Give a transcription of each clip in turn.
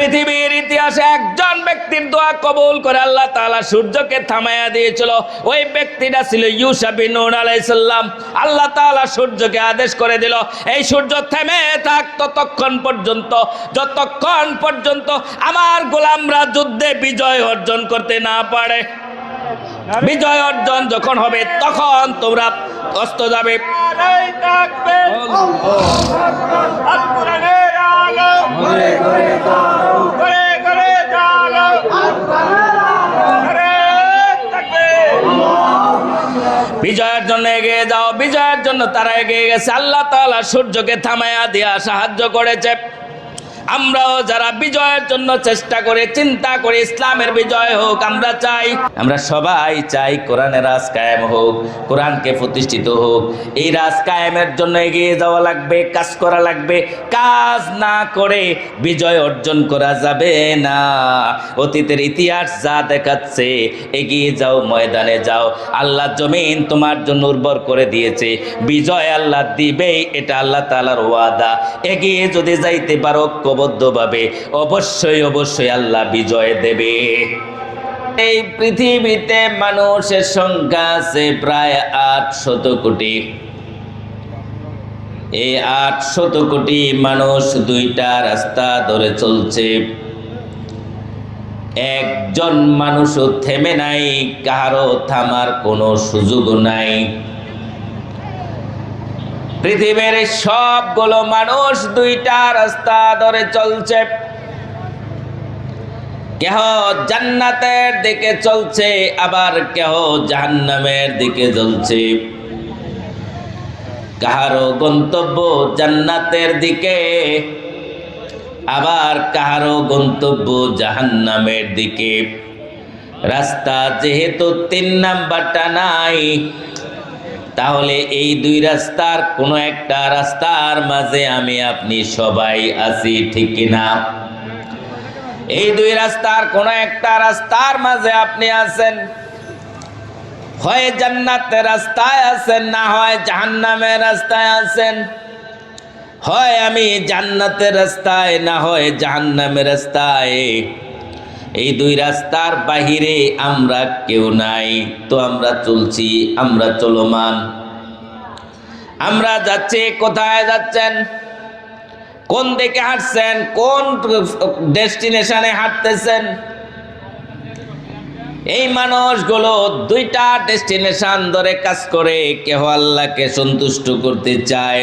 পৃথিবীর ইতিহাসে একজন ব্যক্তির দোয়া কবুল করে আল্লাহ তাআলা সূর্যকে থামায়া দিয়েছিল। ওই ব্যক্তিটা ছিল ইউসা বিন নূন আলাইহিস সালাম। আল্লাহ তাআলা সূর্যকে আদেশ করে দিল, এই সূর্য থেমে থাক ততক্ষণ পর্যন্ত যতক্ষণ পর্যন্ত আমার গোলামরা যুদ্ধে বিজয় অর্জন করতে না পারে। বিজয় অর্জন যখন হবে তখন তোমরা অস্ত যাবে। বিজয়ের জন্য এগিয়ে যাও, বিজয়ের জন্য তারা এগিয়ে গেছে। আল্লাহ তাআলা সূর্যকে থামায়া দিয়া সাহায্য করেছে। আমরাও যারা বিজয়ের জন্য চেষ্টা করে চিন্তা করে ইসলামের বিজয় হোক আমরা চাই, আমরা সবাই চাই কোরআনের রাজ কায়েম হোক, কোরআনকে প্রতিষ্ঠিত হোক। এই রাজ কায়েমের জন্য এগিয়ে যাওয়া লাগবে, কাজ করা লাগবে। কাজ না করে বিজয় অর্জন করা যাবে না। অতীতের ইতিহাস যা দেখাচ্ছে, এগিয়ে যাও, ময়দানে যাও। আল্লাহ জমিন তোমার জন্য উর্বর করে দিয়েছে, বিজয় আল্লাহ দিবেই, এটা আল্লাহ তাআলার ওয়াদা। এগিয়ে যদি যাইতে পারো ঐক্যবদ্ধভাবে, অবশ্যই অবশ্যই আল্লাহ বিজয় দেবে। এই পৃথিবীতে মানুষের সংখ্যা আছে প্রায় 800 কোটি। এই 800 কোটি মানুষ দুইটা রাস্তা ধরে চলছে। একজন মানুষও থেমে নাই, কারো থামার কোনো সুযোগ নাই। পৃথিবীর সবগুলো মানুষ দুইটা রাস্তা ধরে চলছে। কেহ জান্নাতের দিকে চলছে, আবার কেহ জাহান্নামের দিকে চলছে। কাহারো গন্তব্য জান্নাতের দিকে, আবার কাহারো গন্তব্য জাহান্নামের দিকে। রাস্তা যেহেতু 3 নাম্বারটা নাই, তাহলে এই দুই রাস্তার কোনো একটা রাস্তার মাঝে আমি আপনি সবাই আছি, ঠিক কিনা? এই দুই রাস্তার কোনো একটা রাস্তার মাঝে আপনি আছেন। হয় জান্নাতের রাস্তায় আছেন, না হয় জাহান্নামের রাস্তায় আছেন। হয় আমি জান্নাতের রাস্তায়, না হয় জাহান্নামের রাস্তায়। এই দুই রাস্তার বাহিরে আমরা কেউ নাই। তো আমরা চলছি, আমরা চলমান। আমরা যাচ্ছি, কোথায় যাচ্ছেন, কোন দিকে হাঁটছেন, কোন ডেস্টিনেশনে হাঁটতেছেন? এই মানুষগুলো দুইটা ডেস্টিনেশন ধরে কাজ করে। কেহ আল্লাহকে সন্তুষ্ট করতে চায়,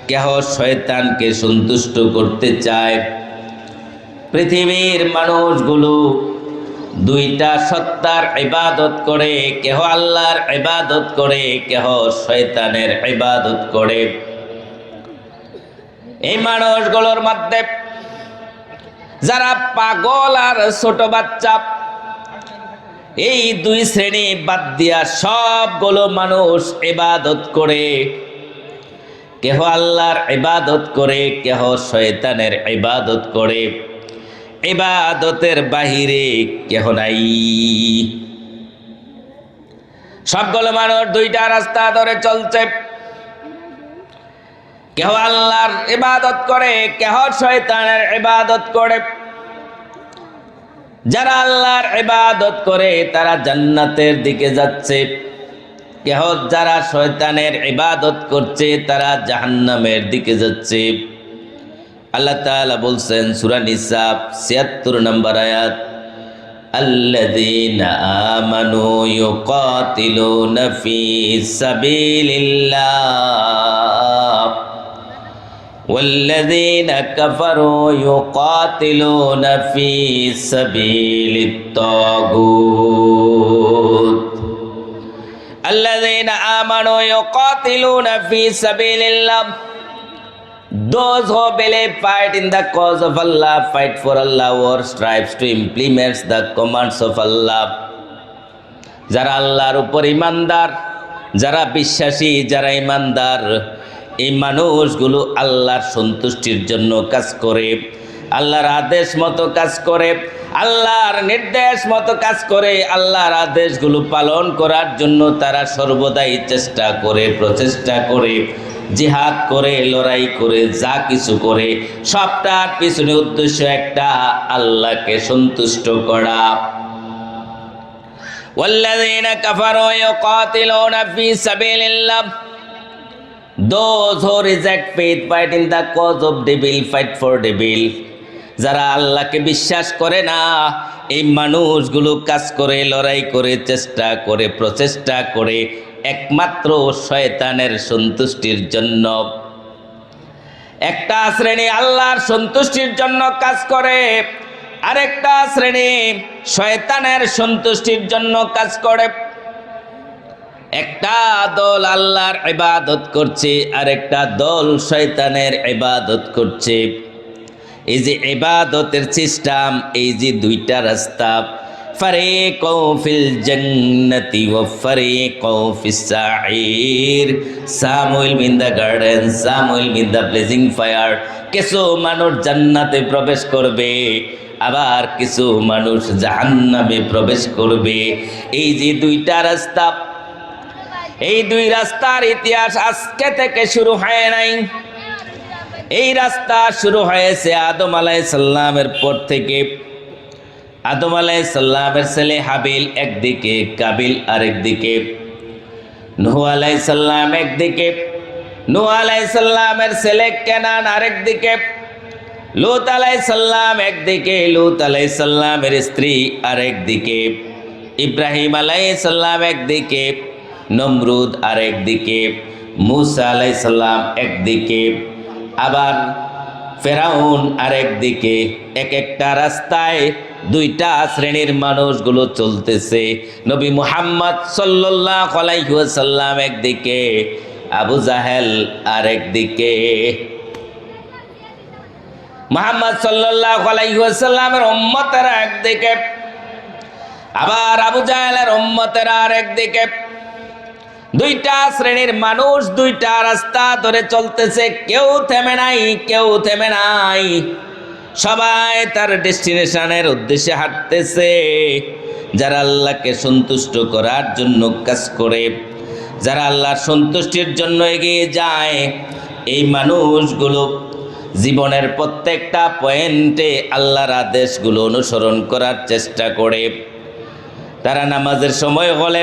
কেহ শয়তানকে সন্তুষ্ট করতে চায়। পৃথিবীর মানুষগুলো দুইটা সত্তার ইবাদত করে, কেহ আল্লাহর ইবাদত করে, কেহ শয়তানের ইবাদত করে। এই মানুষগুলোর মধ্যে যারা পাগল আর ছোট বাচ্চা, এই দুই শ্রেণী বাদ দিয়া সবগুলো মানুষ ইবাদত করে। কেহ আল্লাহর ইবাদত করে, কেহ শয়তানের ইবাদত করে। ইবাদতের বাহিরে কেহ নাই। সবগুলো মানুষ দুইটা রাস্তা ধরে চলছে। কেহ আল্লাহর ইবাদত করে, কেহ শয়তানের ইবাদত করে। যারা আল্লাহর ইবাদত করে তারা জান্নাতের দিকে যাচ্ছে। কেহ যারা শয়তানের ইবাদত করছে তারা জাহান্নামের দিকে যাচ্ছে। আল্লাহ তাআলা বলছেন সূরা নিসা ৭৬ নম্বর আয়াত, আল্লাযীনা আমানু ইউকাতিলুনা ফী সাবিলিল্লাহ ওয়াল্লাযীনা কাফারু ইউকাতিলুনা ফী সাবিলিত তাগুত। الذين آمنوا يقاتلون في سبيل الله. Those who believe fight in the cause of Allah, fight for Allah, or strives to implement the commands of Allah. যারা আল্লাহর উপর ঈমানদার, যারা বিশ্বাসী, যারা ঈমানদার, এই মানুষগুলো আল্লাহর সন্তুষ্টির জন্য কাজ করে, আল্লাহর আদেশ মতো কাজ করে, আল্লাহর নির্দেশ মতো কাজ করে। আল্লাহর আদেশগুলো পালন করার জন্য তারা সর্বদাই চেষ্টা করে, প্রচেষ্টা করে। জিহাদ করে, লড়াই করে, যা কিছু করে, সবটার পিছনে উদ্দেশ্য একটা, আল্লাহকে সন্তুষ্ট করা। ওয়াল্লাযীনা কাফারু ইউকাতিলুনা ফী সাবিলিল্লাহ, those who reject faith fight in the cause of devil, fight for devil। যারা আল্লাহকে বিশ্বাস করে না, এই মানুষগুলো কাজ করে, লড়াই করে, চেষ্টা করে, প্রচেষ্টা করে একমাত্র শয়তানের সন্তুষ্টির জন্য। একটা শ্রেণী আল্লাহর সন্তুষ্টির জন্য কাজ করে, আরেকটা শ্রেণী শয়তানের সন্তুষ্টির জন্য কাজ করে। একটা দল আল্লাহর ইবাদত করছে, আরেকটা দল শয়তানের ইবাদত করছে। এই যে ইবাদতের সিস্টেম, এই যে দুইটা রাস্তা, ফারিকুন ফিল জান্নাতি ওয়া ফারিকুন ফিস সাঈর, some will be in the garden, some will be in the blazing fire। কিছু মানুষ জান্নাতে প্রবেশ করবে, আবার কিছু মানুষ জাহান্নামে প্রবেশ করবে। এই যে দুইটা রাস্তা, এই দুই রাস্তার ইতিহাস আজকে থেকে শুরু হয় নাই। এই রাস্তা শুরু হয়েছে আদম আলাইহিস সালামের পর থেকে। আদম আলাইহিস সালামের ছেলে হাবিল একদিকে, কাবিল আরেকদিকে, নূহ আলাইহিস সালাম একদিকে, নূহ আলাইহিস সালামের ছেলে কেনান আরেকদিকে, লূত আলাইহিস সালাম একদিকে, লূত আলাইহিস সালামের স্ত্রী আরেকদিকে, ইব্রাহিম আলাইহিস সালাম একদিকে, নমরুদ আরেকদিকে, মূসা আলাইহিস সালাম একদিকে, আবার ফেরাউন আরেকদিকে। এক একটা রাস্তায় দুইটা শ্রেণীর মানুষগুলো চলতেছে। নবী মুহাম্মদ সাল্লাল্লাহু আলাইহি ওয়াসাল্লাম একদিকে, আবু জাহেল আরেকদিকে। মুহাম্মদ সাল্লাল্লাহু আলাইহি ওয়াসাল্লামের উম্মতেরা একদিকে, আবার আবু জাহেলের উম্মতেরা আরেকদিকে। দুইটা শ্রেণীর মানুষ দুইটা রাস্তা ধরে চলতেছে, কেউ থেমে নাই, কেউ থেমে নাই। সবাই তার ডেস্টিনেশনের উদ্দেশ্যে হাঁটতেছে। যারা আল্লাহকে সন্তুষ্ট করার জন্য কাজ করে, যারা আল্লাহর সন্তুষ্টির জন্য এগিয়ে যায়, এই মানুষগুলো জীবনের প্রত্যেকটা পয়েন্টে আল্লাহর আদেশগুলো অনুসরণ করার চেষ্টা করে। তারা নামাজের সময় হলে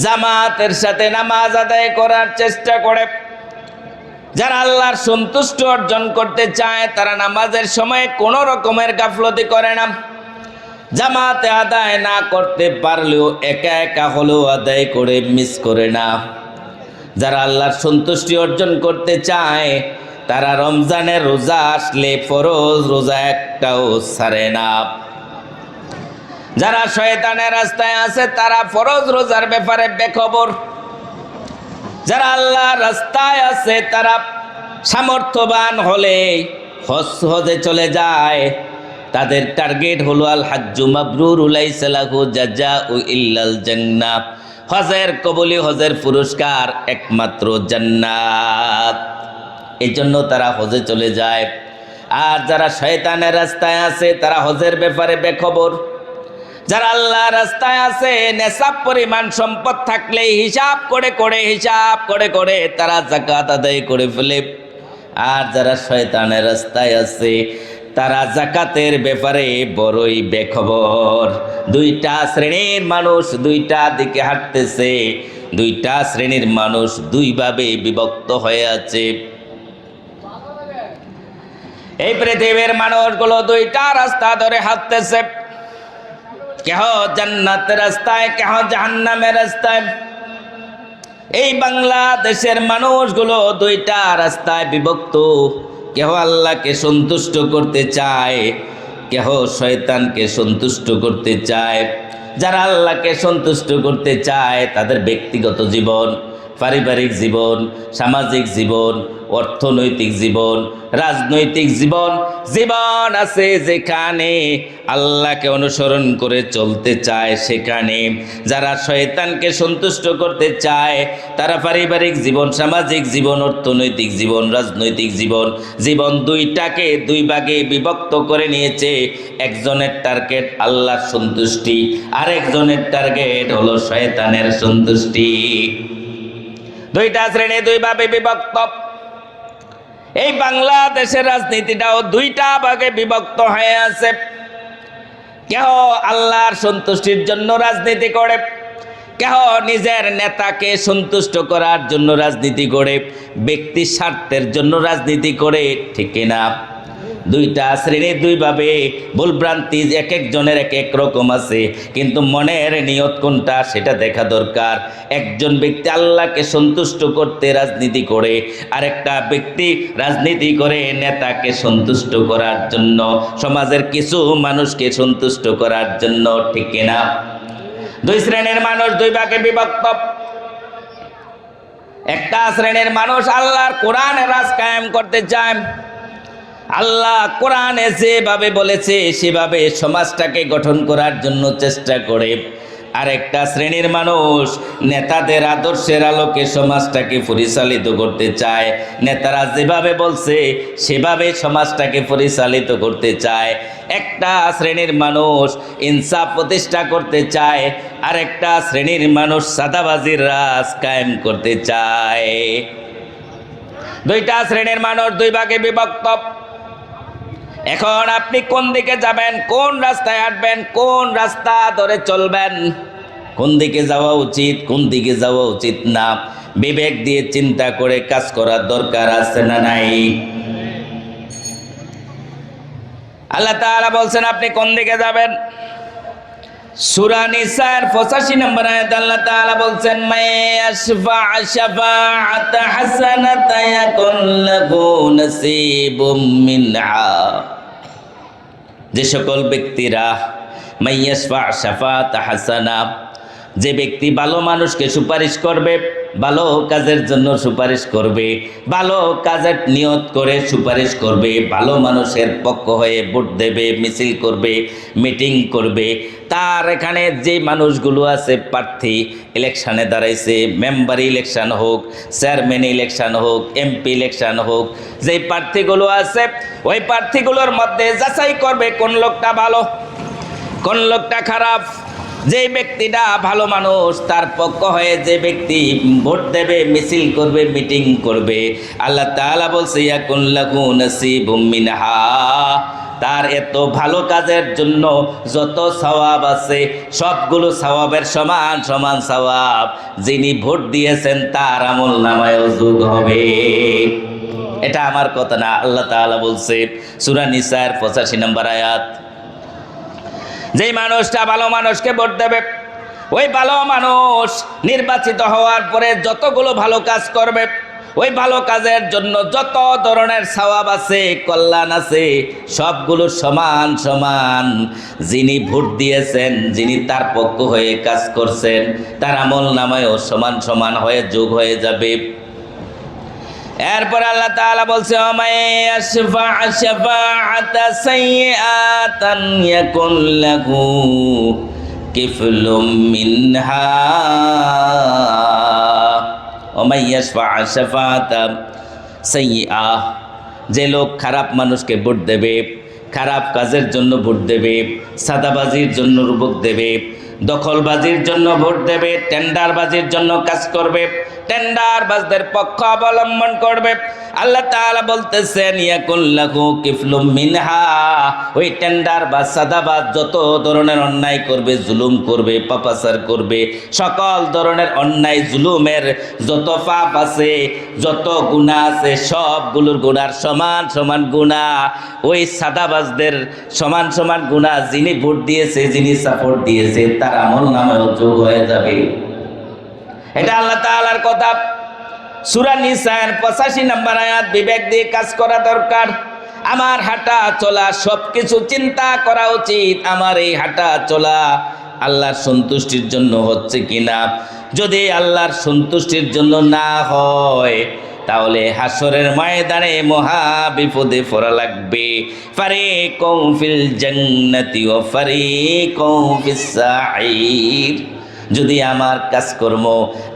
জামাতের সাথে নামাজ আদায় করার চেষ্টা করে। যারা আল্লাহর সন্তুষ্টি অর্জন করতে চায়, তারা নামাজের সময় কোনো রকমের গাফলতি করে না। জামাতে আদায় না করতে পারলেও একা একা হলেও আদায় করে মিস করে না। যারা আল্লাহর সন্তুষ্টি অর্জন করতে চায়, তারা রমজানের রোজা আসলে ফরজ রোজা একটাও ছাড়ে না। যারা শয়তানের রাস্তায় আছে, তারা ফরজ রোজার ব্যাপারে বেখবর। যারা আল্লাহর রাস্তায় আছে, তারা সামর্থ্যবান হলে হজে চলে যায়। তাদের টার্গেট হলো আল হাজ্জু মাবরুর লাইসা লাহু জাযাউ ইল্লাল জান্নাহ। হজের কবুলি, হজের পুরস্কার একমাত্র জান্নাত। এই জন্য তারা হজে চলে যায়। আর যারা শয়তানের রাস্তায় আছে, তারা হজের ব্যাপারে বেখবর। যারা আল্লাহ রাস্তায় আছে, নেশাব পরিমাণ সম্পদ থাকলে হিসাব করে তারা যাকাত আদায় করে ফেলে। আর যারা শয়তানের রাস্তায় আছে, তারা যাকাতের ব্যাপারে বড়ই বেখবর। দুইটা শ্রেণীর মানুষ দুইটা দিকে হাঁটতেছে, দুইটা শ্রেণীর মানুষ দুইভাবে বিভক্ত হয়ে আছে। এই পৃথিবীর মানুষগুলো দুইটা রাস্তা ধরে হাঁটতেছে, কেহ জান্নাতের রাস্তায়, কেহ জাহান্নামের রাস্তায়। এই বাংলাদেশের মানুষগুলো দুইটা রাস্তায় বিভক্ত। কেহ আল্লাহকে সন্তুষ্ট করতে চায়, কেহ শয়তানকে সন্তুষ্ট করতে চায়। যারা আল্লাহকে সন্তুষ্ট করতে চায়, তাদের ব্যক্তিগত জীবন, পারিবারিক জীবন, সামাজিক জীবন, অর্থনৈতিক জীবন, রাজনৈতিক জীবন, জীবন আছে যেখানে আল্লাহকে অনুসরণ করে চলতে চায় সেখানে। যারা শয়তানকে সন্তুষ্ট করতে চায়, তারা পারিবারিক জীবন, সামাজিক জীবন, অর্থনৈতিক জীবন, রাজনৈতিক জীবন, জীবন দুইটাকে দুই ভাগে বিভক্ত করে নিয়েছে। একজনের টার্গেট আল্লাহর সন্তুষ্টি, আরেকজনের টার্গেট হলো শয়তানের সন্তুষ্টি। দুইটা শ্রেণী দুইভাবে বিভক্ত। এই বাংলাদেশের রাজনীতিটাও দুইটা ভাগে বিভক্ত হয়ে আছে। কেহ আল্লাহর সন্তুষ্টির জন্য রাজনীতি করে, কেহ নিজের নেতাকে সন্তুষ্ট করার জন্য রাজনীতি করে, ব্যক্তি স্বার্থের জন্য রাজনীতি করে, ঠিক কিনা? দুইটা শ্রেণী দুইভাবে, ভুলভ্রান্তি এক একজনের এক এক রকম আছে, কিন্তু মনের নিয়ত কোনটা সেটা দেখা দরকার। একজন ব্যক্তি আল্লাহকে সন্তুষ্ট করতে রাজনীতি করে, আরেকটা ব্যক্তি রাজনীতি করে নেতাকে সন্তুষ্ট করার জন্য, সমাজের কিছু মানুষকে সন্তুষ্ট করার জন্য, ঠিক কিনা? দুই শ্রেণীর মানুষ দুই ভাগে বিভক্ত। একটা শ্রেণীর মানুষ আল্লাহর কোরআনে রাজ কায়েম করতে চায়, আল্লাহ কোরআনে যেভাবে বলেছে সেভাবে সমাজটাকে গঠন করার জন্য চেষ্টা করে। আরেকটা শ্রেণীর মানুষ নেতাদের আদর্শের আলোকে সমাজটাকে পরিচালিত করতে চায়, নেতারা যেভাবে বলছে সেভাবে সমাজটাকে পরিচালিত করতে চায়। একটা শ্রেণীর মানুষ ইনসাফ প্রতিষ্ঠা করতে চায়, আরেকটা শ্রেণীর মানুষ সাদাবাজির রাজ কায়েম করতে চায়। দুইটা শ্রেণীর মানুষ দুই ভাগে বিভক্ত। এখন আপনি কোন দিকে যাবেন, কোন রাস্তায় হাঁটবেন, কোন রাস্তা ধরে চলবেন, কোন দিকে যাওয়া উচিত, কোন দিকে যাওয়া উচিত না, বিবেক দিয়ে চিন্তা করে কাজ করার দরকার আছে না নাই? আল্লাহ তাআলা বলছেন আপনি কোন দিকে যাবেন। সূরা নিসার 85 নম্বর আয়াতে আল্লাহ তাআলা বলছেন, মায়াশফা শাফাআতা হাসানাতা ইয়াকুন লাহু নাসিবুম মিনহা। যে সকল ব্যক্তিরা মায়াশফা শাফাআতা হাসানা, যে ব্যক্তি ভালো মানুষকে সুপারিশ করবে, ভালো কাজের জন্য সুপারিশ করবে, ভালো কাজের নিয়ত করে সুপারিশ করবে, ভালো মানুষের পক্ষ হয়ে ভোট দেবে, মিছিল করবে, মিটিং করবে, তার এখানে যে মানুষগুলো আছে প্রার্থী ইলেকশানে দাঁড়াইছে, মেম্বার ইলেকশন হোক, চেয়ারম্যান ইলেকশন হোক, এমপি ইলেকশন হোক, যেই প্রার্থীগুলো আছে ওই প্রার্থীগুলোর মধ্যে যাচাই করবে কোন লোকটা ভালো, কোন লোকটা খারাপ। যে ব্যক্তিটা ভালো মানুষ তার পক্ষ হয়ে যে ব্যক্তি ভোট দেবে, মিছিল করবে, মিটিং করবে, আল্লাহ তাআলা বলছে ইয়াকুন লাহু নাসিবুম মিনহা, তার এত ভালো কাজের জন্য যত সওয়াব আছে সবগুলো সওয়াবের সমান সমান সওয়াব যিনি ভোট দিয়েছেন তার আমল নামায়ও যোগ হবে। এটা আমার কথা না, আল্লাহ তাআলা বলছে সূরা নিসার 85 নম্বর আয়াত। যেই মানুষটা ভালো মানুষকে ভোট দেবে, ওই ভালো মানুষ নির্বাচিত হওয়ার পরে যতগুলো ভালো কাজ করবে, ওই ভালো কাজের জন্য যত ধরনের সওয়াব আছে, কল্যাণ আছে, সবগুলো সমান সমান যিনি ভোট দিয়েছেন, যিনি তার পক্ষ হয়ে কাজ করছেন তার আমল নামায়ও সমান সমান হয়ে যোগ হয়ে যাবে। এরপর আল্লাহ তাআলা বলছে ওমায়াশফা শাফাআতা সাইয়্যাতান ইয়াকুন লাহু কিফলুম মিনহা। ওমায়াশফা শাফাআতা সাইয়্যা, যে লোক খারাপ মানুষকে ভোট দেবে, খারাপ কাজের জন্য ভোট দেবে, সাদাবাজির জন্য ভোট দেবে, দখলবাজির জন্য ভোট দেবে, টেন্ডারবাজির জন্য কাজ করবে, টেন্ডারবাজদের পক্ষ অবলম্বন করবে, আল্লাহ তাআলা বলতেছেন ইয়াকুন লাহু কিফলুম মিনহা, ওই টেন্ডারবাজ সাদাবাজ যত ধরনের অন্যায় করবে, জুলুম করবে, পাপাচার করবে, সকল ধরনের অন্যায় জুলুমের যত পাপ আছে, যত গুনাহ আছে, সবগুলোর গুনার সমান সমান গুনাহ ওই সাদাবাজদের সমান সমান গুনাহ যিনি ভোট দিয়েছে, যিনি সাপোর্ট দিয়েছে তার আমল নামায় যোগ হয়ে যাবে। এটা আল্লাহ তাআলার কথা। সূরা নিসার 85 নম্বর আয়াত। বিবেক দিয়ে কাজ করা দরকার। আমার হাঁটা চলা সবকিছু চিন্তা করা উচিত, আমার এই হাঁটা চলা আল্লাহর সন্তুষ্টির জন্য হচ্ছে কিনা। যদি আল্লাহর সন্তুষ্টির জন্য না হয় তাহলে হাসরের ময়দানে মহা বিপদে পড়া লাগবে। ফারিকুম ফিল জান্নাতি ওয়া ফারিকুম ফিস সাঈর। যদি আমার কাজকর্ম,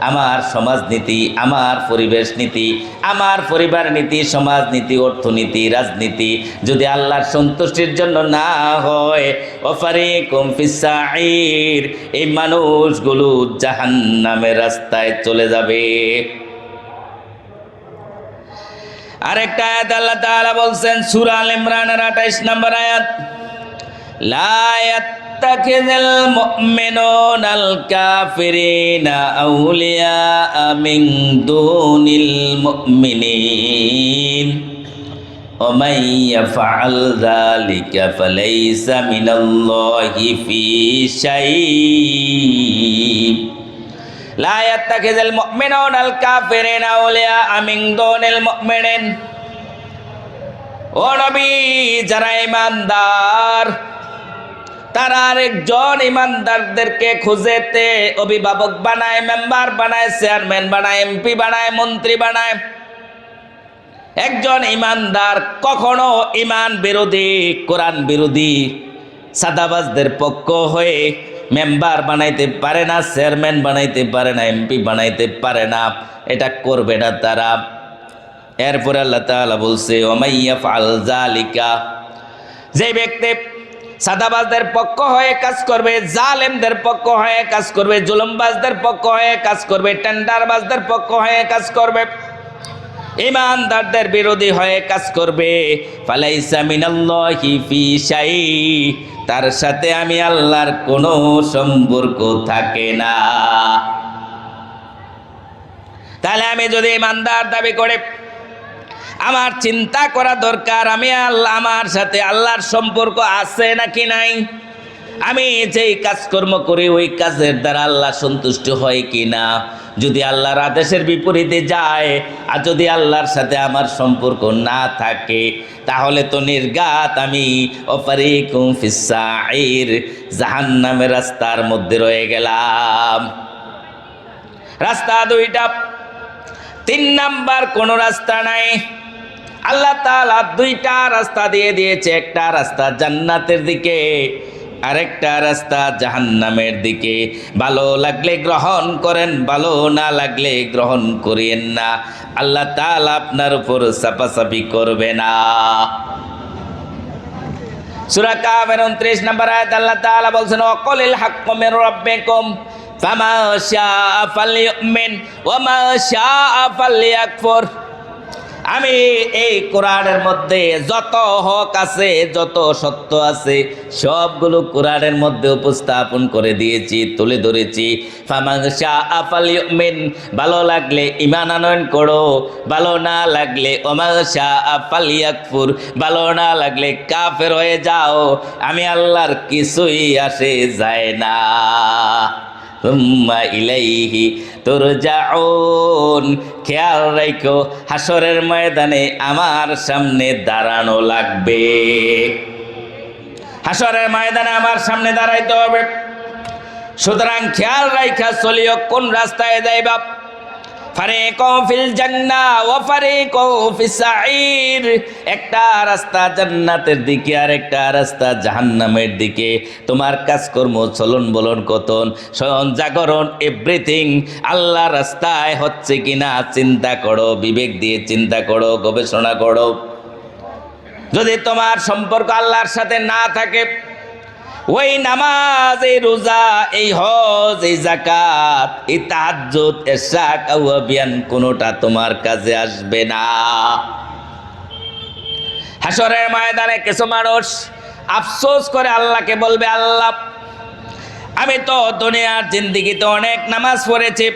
আমার সমাজনীতি, আমার পরিবেশ নীতি, আমার পরিবার নীতি, সমাজনীতি, অর্থনীতি, রাজনীতি যদি আল্লাহর সন্তুষ্টির জন্য না হয়, ওয়াফারিকুম ফিস সাঈর, এই মানুষগুলো জাহান্নামের রাস্তায় চলে যাবে। আরেকটা আয়াত আল্লাহ তাআলা বলছেন সূরা আল ইমরানের 28 নম্বর আয়াত, লা ইয়াত্তাখিযুল মুমিনুনাল কাফিরিনা আউলিয়া মিন দুনিল মুমিনিন ওয়া মান ইয়াফআল যালিকা ফালাইসা মিনাল্লাহি ফি শাই। লা ইয়াত্তাখিযুল মুমিনুনাল কাফিরিনা আউলিয়া মিন দুনিল মুমিনিন। ও নবী, যারা ঈমানদার তারা আরেকজন ঈমানদারদেরকে খুঁজেতে অভিভাবক বানায়, মেম্বার বানায়, চেয়ারম্যান বানায়, এমপি বানায়, মন্ত্রী বানায়। একজন ঈমানদার কখনো ঈমান বিরোধী, কোরআন বিরোধী, সাদাবাজদের পক্ষ হয়ে মেম্বার বানাইতে পারে না, চেয়ারম্যান বানাইতে পারে না, এমপি বানাইতে পারে না। এটা করবে না তারা। এরপরে আল্লাহ তাআলা বলছে ওয়া ইয়াফআল যালিকা, যে ব্যক্তি সাদাবাজদের পক্ষ হয়ে কাজ করবে, জালেমদের পক্ষ হয়ে কাজ করবে, জুলুমবাজদের পক্ষ হয়ে কাজ করবে, টেন্ডারবাজদের পক্ষ হয়ে কাজ করবে, ঈমানদারদের বিরোধী হয়ে কাজ করবে, ফালাইসা মিনাল্লাহি ফি শাই, তার সাথে আমি আল্লাহর কোনো সম্পর্ক থাকে না। তাহলে আমি যদি ঈমানদার দাবি করে আমার চিন্তা করা দরকার আমি আমার সাথে আল্লাহর সম্পর্ক আছে নাকি নাই, আমি যেই কাজকর্ম করি ওই কাজের দ্বারা আল্লাহ সন্তুষ্ট হয় কিনা। যদি আল্লাহর আদেশের বিপরীতে যায় আর যদি আল্লাহর সাথে আমার সম্পর্ক না থাকে, তাহলে তো নির্ঘাত আমি অফারিকুম ফিস সাঈর, জাহান্নামের রাস্তার মধ্যে রয়ে গেলাম। রাস্তা দুইটা, 3 নাম্বার কোনো রাস্তা নাই। আল্লাহ তাআলা 2টা রাস্তা দিয়ে দিয়েছে, একটা রাস্তা জান্নাতের দিকে, আরেকটা রাস্তা জাহান্নামের দিকে। ভালো লাগলে গ্রহণ করেন, ভালো না লাগলে গ্রহণ করিয়েন না। আল্লাহ তাআলা আপনার উপর চাপাচাপি করবে না। সূরা কাফের 29 নম্বর আয়াত আল্লাহ তাআলা বলছেন ওয়াকুলিল হাক্কু মির রাব্বিকুম ফামা শাআ ফালইউমিন ওয়া মা শাআ ফালইয়াকফুর। আমি এই কোরআনের মধ্যে যত হক আছে, যত সত্য আছে, সবগুলো কোরআনের মধ্যে উপস্থাপন করে দিয়েছি, তুলে ধরেছি। ফামান শাআ ফালইউমিন, ভালো লাগলে ঈমান আনয়ন করো, ভালো না লাগলে ওমা শাআ ফালইয়াকফুর, ভালো না লাগলে কাফের হয়ে যাও। আমি আল্লাহর কিছুই আসে যায় না। সুম্মা ইলাইহি তুরজাউন, খেয়াল রাখো হাসরের ময়দানে আমার সামনে দাঁড়ানো লাগবে। হাসরের ময়দানে আমার সামনে দাঁড়াইতে হবে। সুতরাং খেয়াল রাখা চলিও কোন রাস্তায় যাইবা। ফারিকুম ফিল জান্নাহ ওয়া ফারিকুম ফিস সাঈর, একটা রাস্তা জান্নাতের দিকে আর একটা রাস্তা জাহান্নামের দিকে। তোমার কাজকর্ম, চলন বলন, কতন, শয়ন জাগরণ, এভরিথিং আল্লাহ রাস্তায় হচ্ছে কিনা চিন্তা করো, বিবেক দিয়ে চিন্তা করো, গবেষণা করো। যদি তোমার সম্পর্ক আল্লাহর সাথে না থাকে, ওই নামাজ, এই রোজা, এই হজ, এই যাকাত, এই তাহাজ্জুদ, ইশরাক, আওয়াবিয়ান কোনোটা তোমার কাজে আসবে না। হাসরের ময়দানে কিছু মানুষ আফসোস করে আল্লাহকে বলবে, আল্লাহ আমি তো দুনিয়ার জিন্দেগিতে অনেক নামাজ পড়েছি,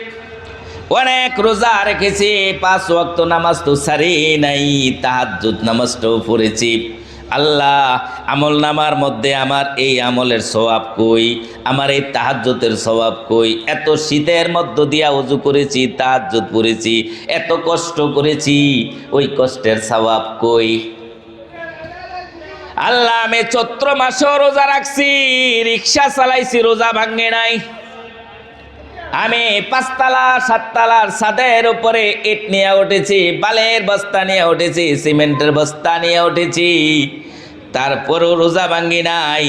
অনেক রোজা রেখেছি, 5 ওয়াক্ত নামাজ তো ছাড়ি নাই, তাহাজ্জুদ নামাজটাও পড়েছি। আল্লাহ আমল নামার মধ্যে আমার এই আমলের সওয়াব কই, আমার এই তাহাজ্জুদের সওয়াব কই? এত শীতের মধ্য দিয়া ওযু করেছি, তাহাজ্জুদ পড়েছি, এত কষ্ট করেছি, ওই কষ্টের সওয়াব কই? আল্লাহ আমি চৈত্র মাসেও রোজা রাখছি, রিক্সা চালাইছি, রোজা ভাঙে নাই। আমি 5 তালা 7 তালার ছাদের উপরে ইট নিয়ে উঠেছি, বালের বস্তা নিয়ে উঠেছি, সিমেন্টের বস্তা নিয়ে উঠেছি, তারপরও রোজা ভাঙি নাই।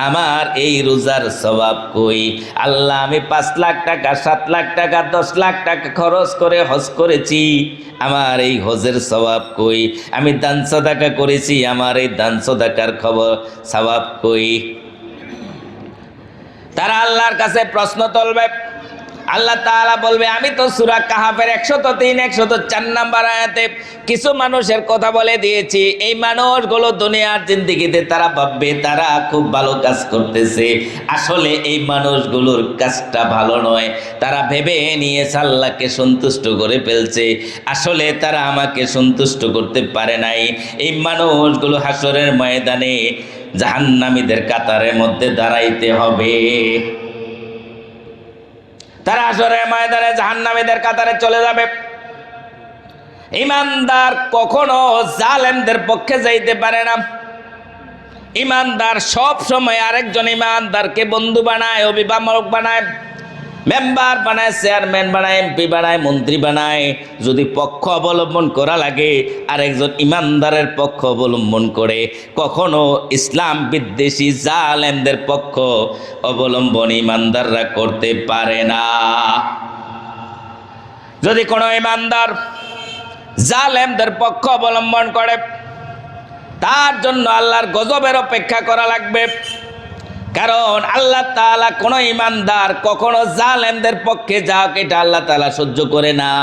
আমার এই রোজার সওয়াব কই? আল্লাহ আমি 5 লাখ টাকা, 7 লাখ টাকা, 10 লাখ টাকা খরচ করে হজ করেছি, আমার এই হজের সওয়াব কই? আমি দান সাদাকা করেছি, আমার এই দান সাদাকার সওয়াব কই? তারা আল্লাহর কাছে প্রশ্ন তুলবে, আল্লাহ তাআলা বলবে, আমি তো সূরা কাহাফের 103 104 নাম্বার আয়াতে কিছু মানুষের কথা বলে দিয়েছি। এই মানুষগুলো দুনিয়ার জিন্দেগিতে তারা ভাববে তারা খুব ভালো কাজ করতেছে, আসলে এই মানুষগুলোর কাজটা ভালো নয়। তারা ভেবে নিয়েছে আল্লাহকে সন্তুষ্ট করে ফেলছে, আসলে তারা আমাকে সন্তুষ্ট করতে পারে নাই। এই মানুষগুলো হাসরের ময়দানে জাহান্নামীদের কাতারের মধ্যে দাঁড়াইতে হবে। তারা হাসরের ময়দানে জাহান্নামীদের কাতারে চলে যাবে। ইমানদার কখনো জালেমদের পক্ষে যাইতে পারে না। ইমানদার সব সময় আরেকজন ইমানদারকে বন্ধু বানায়, অভিভাবক বানায়, মেম্বার বানায়, চেয়ারম্যান বানায়, এমপি বানায়, মন্ত্রী বানায়। যদি পক্ষ অবলম্বন করা লাগে আরেকজন ইমানদারের পক্ষ অবলম্বন করে। কখনো ইসলাম বিদ্বেষী জালেমদের পক্ষ অবলম্বন ইমানদাররা করতে পারে না। যদি কোনো ইমানদার জালেমদের পক্ষ অবলম্বন করে তার জন্য আল্লাহর গজবের অপেক্ষা করা লাগবে। কারণ আল্লাহ তাআলা কোন ইমানদার কখনো জালেমদের পক্ষে যাক এটা আল্লাহ তাআলা সহ্য করে না।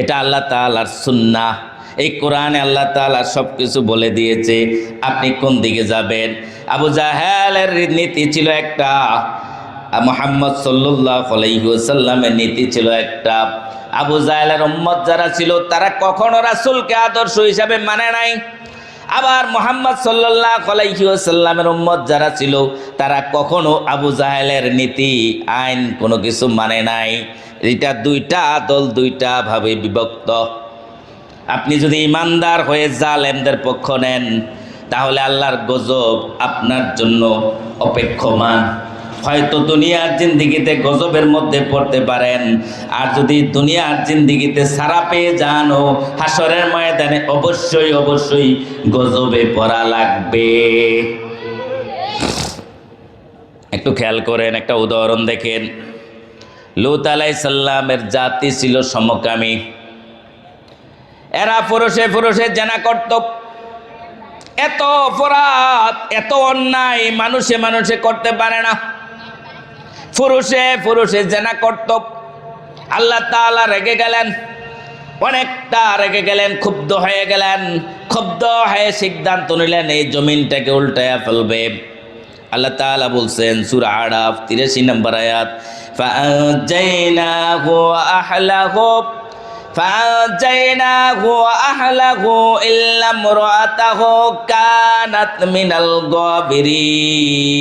এটা আল্লাহ তাআলার সুন্নাহ। এই কোরআনে আল্লাহ তাআলা সবকিছু বলে দিয়েছে, আপনি কোন দিকে যাবেন। আবু জাহেলের নীতি ছিল একটা, মুহাম্মদ সাল্লাল্লাহু আলাইহি ওয়াসাল্লামের নীতি ছিল একটা। আবু জাহেলের উম্মত যারা ছিল তারা কখনো রাসূলকে আদর্শ হিসাবে মানে নাই। আবার মুহাম্মদ সাল্লাল্লাহু আলাইহি ওয়াসাল্লামের উম্মত যারা ছিল তারা কখনো আবু জাহেলের নীতি আইন কোনো কিছু মানে নাই। এটা দুইটা দল, দুইটা ভাবে বিভক্ত। আপনি যদি ইমানদার হয়ে জালেমদের পক্ষ নেন তাহলে আল্লাহর গজব আপনার জন্য অপেক্ষমান। হয়তো দুনিয়ার জিন্দেগিতে গজবের মধ্যে পড়তে পারেন, আর যদি দুনিয়ার জিন্দেগিতে সারা পেয়ে যান ও হাসরের ময়দানে অবশ্যই অবশ্যই গজবে পড়া লাগবে। একটু খেয়াল করেন, একটা উদাহরণ দেখেন। লূত আলাইহিস সালামের জাতি ছিল সমকামী। এরা পুরুষে পুরুষে জেনা করত। এত অপরাধ, এত অন্যায় মানুষে মানুষে করতে পারে না। পুরুষে পুরুষে জেনা করত। আল্লাহ তাআলা রেগে গেলেন, অনেকটা রেগে গেলেন, ক্ষুব্ধ হয়ে গেলেন। ক্ষুব্ধ হয়ে সিদ্ধান্ত নিলেন এই জমিনটাকে উল্টায়া ফেলবে। আল্লাহ তাআলা বলছেন সূরা আরাফ 83 নম্বর আয়াত, ফাআজাইনাহু ওয়া আহলাহু ইল্লা ইমরাতাহু কানাত মিনাল গাবিরিন।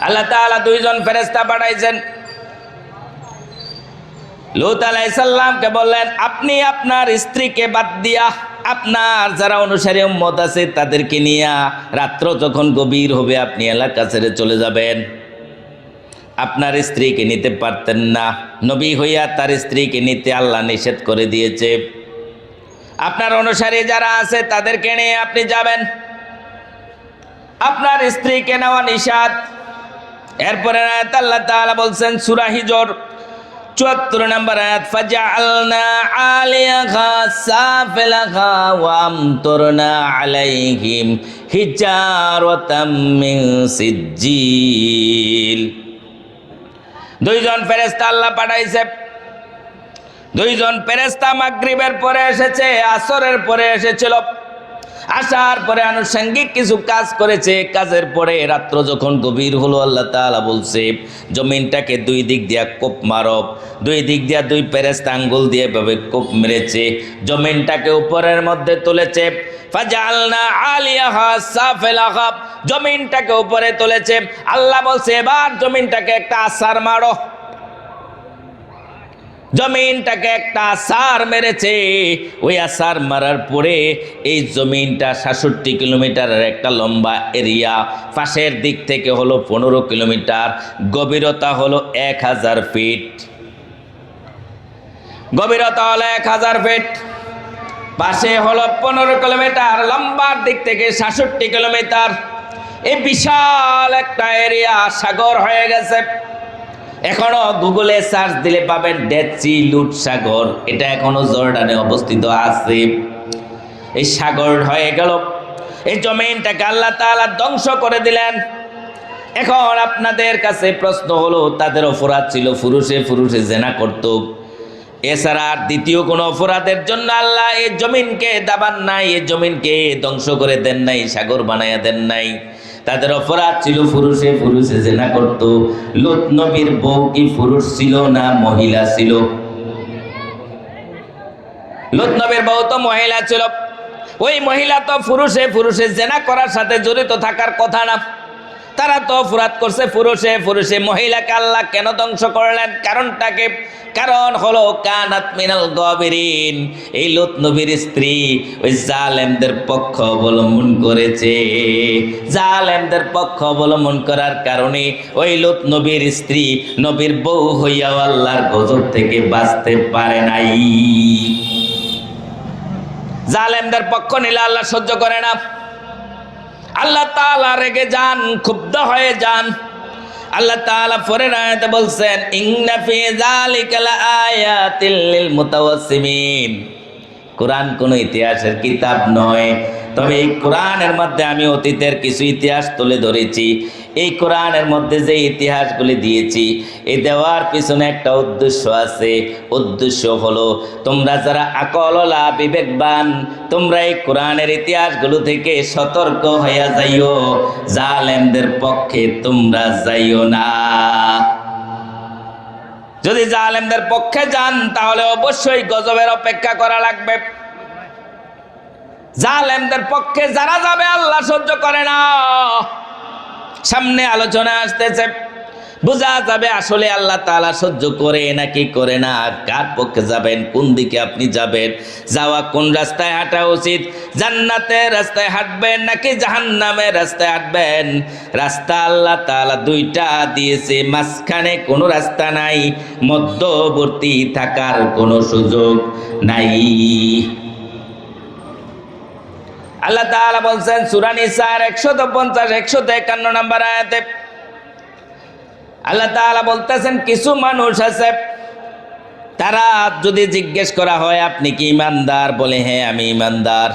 আল্লাহ তাআলা দুইজন ফেরেশতা পাঠাইছেন। লূত আলাইহিস সালামকে বললেন, আপনি আপনার স্ত্রীকে বাদ দিয়া আপনার যারা অনুসারী উম্মত আছে তাদেরকে নিয়ে রাত্র যখন গভীর হবে আপনি এলাকা ছেড়ে চলে যাবেন। আপনার স্ত্রীকে নিতে পারতেন না, নবী হইয়া তার স্ত্রীকে নিতে আল্লাহ নিষেধ করে দিয়েছে। আপনার অনুসারী যারা আছে তাদেরকে নিয়ে আপনি যাবেন, আপনার স্ত্রীকে নেওয়া নিষেধ। এরপরে আয়াত আল্লাহ তাআলা বলছেন সূরা হিজর 74 নম্বর আয়াত, ফাজআলনা আলিয়াহা সাফিলাহা ওয়া আমতারনা আলাইহিম হিজারাতাম মিন সিজ্জিল। দুইজন ফেরেশতা আল্লাহ পাঠাইছে। দুইজন ফেরেশতা মাগরিবের পরে এসেছে, আসরের পরে এসেছিল। আসার পরে আনুষঙ্গিক কিছু কাজ করেছে। কাজের পরে রাত্র যখন গভীর হলো আল্লাহ তাআলা বলছে জমিনটাকে দুই দিক দিয়া কোপ মারো। দুই দিক দিয়া দুই ফেরেশতা আঙ্গুল দিয়ে এভাবে কোপ মেরেছে, জমিনটাকে উপরের মধ্যে তুলেছে। ফাজআলনা আলিয়াহা সাফিলাহা, জমিনটাকে উপরে তুলেছে। আল্লাহ বলছে এবার জমিনটাকে একটা আছাড় মারো। জমিনটাকে একটা আছাড় মেরেছে। ওই আছাড় মারার পরে এই জমিনটা 66 কিলোমিটারের একটা লম্বা এরিয়া, পাশের দিক থেকে হলো 15 কিলোমিটার, গভীরতা হলো 1000 ফিট। গভীরতা হলো 1000 ফিট, পাশে হলো 15 কিলোমিটার, লম্বার দিক থেকে 66 কিলোমিটার। এই বিশাল একটা এরিয়া সাগর হয়ে গেছে। এখনো গুগলে সার্চ দিলে পাবেন ডেড সি, লুট সাগর। এটা এখনো জর্ডানে অবস্থিত আছে। এই সাগর হয়ে গেল। এই জমিনটাকে আল্লাহ তাআলা ধ্বংস করে দিলেন। এখন আপনাদের কাছে প্রশ্ন হলো, তাদের অপরাধ ছিল পুরুষে জেনা করত, এছাড়া আর দ্বিতীয় কোনো অপরাধের জন্য আল্লাহ এই জমিনকে দাবান নাই, এই জমিনকে ধ্বংস করে দেন নাই, সাগর বানাইয়া দেন নাই। তাদের অপরাধ ছিল পুরুষে জেনা করত। লূত নবীর বউ কি পুরুষ ছিল না মহিলা ছিল? লূত নবীর বউ তো মহিলা ছিল। ওই মহিলা তো পুরুষে জেনা করার সাথে জড়িত থাকার কথা না। তারা তো অপরাধ করছে পুরুষে। মহিলাকে আল্লাহ কেন ধ্বংস করলেন? কারণটাকে, কারণ হলো কানাত মিনাল গাবিরিন, এই লূত নবীর স্ত্রী ওই জালেমদের পক্ষ অবলম্বন করেছে। জালেমদের পক্ষ অবলম্বন করার কারণে ওই লূত নবীর স্ত্রী নবীর বউ হইয়াও আল্লাহর গজব থেকে বাঁচতে পারে নাই। জালেমদের পক্ষ নিলে আল্লাহ সহ্য করে না। আল্লাহ তাআলা রেগে যান, ক্ষুব্ধ হয়ে যান। আল্লাহ তাআলা পরের আয়াতে বলছেন, ইন্না ফি যালিকা লাআয়াতিল লিল মুতাওয়াসসিমিন। কোরআন কোনো ইতিহাসের কিতাব নয়, তবে এই কোরআনের মধ্যে আমি অতীতের কিছু ইতিহাস তুলে ধরেছি। এই কোরআনের মধ্যে যে ইতিহাসগুলি দিয়েছি, এই দেওয়ার পিছনে একটা উদ্দেশ্য আছে। উদ্দেশ্য হলো, তোমরা যারা আকলওয়ালা, বিবেকবান, তোমরা এই কোরআনের ইতিহাসগুলো থেকে সতর্ক হইয়া যাইও, জালেমদের পক্ষে তোমরা যাইও না। যদি জালেমদের পক্ষে যান তাহলে অবশ্যই গজবের অপেক্ষা করা লাগবে। জালেমদের পক্ষে যারা যাবে আল্লাহ সহ্য করে না। সামনে আলোচনা আসতেছে, বোঝা যাবে আসলে আল্লাহ তাআলা সহ্য করে নাকি করে না। কার পক্ষে যাবেন, কোন দিকে আপনি যাবেন, যাওয়া কোন রাস্তায় হাঁটা উচিত, জান্নাতের রাস্তায় হাঁটবেন নাকি জাহান্নামের রাস্তায় হাঁটবেন। রাস্তা আল্লাহ তাআলা দুইটা দিয়েছে, মাঝখানে কোনো রাস্তা নাই, মধ্যবর্তী থাকার কোনো সুযোগ নাই। আল্লাহ তাআলা বলছেন সূরা নিসার 150-151 নম্বর আয়াতে, আল্লাহ তাআলা বলতেছেন, কিছু মানুষ আছে, তারা যদি জিজ্ঞেস করা হয় আপনি কি ঈমানদার, বলে হ্যাঁ আমি ঈমানদার,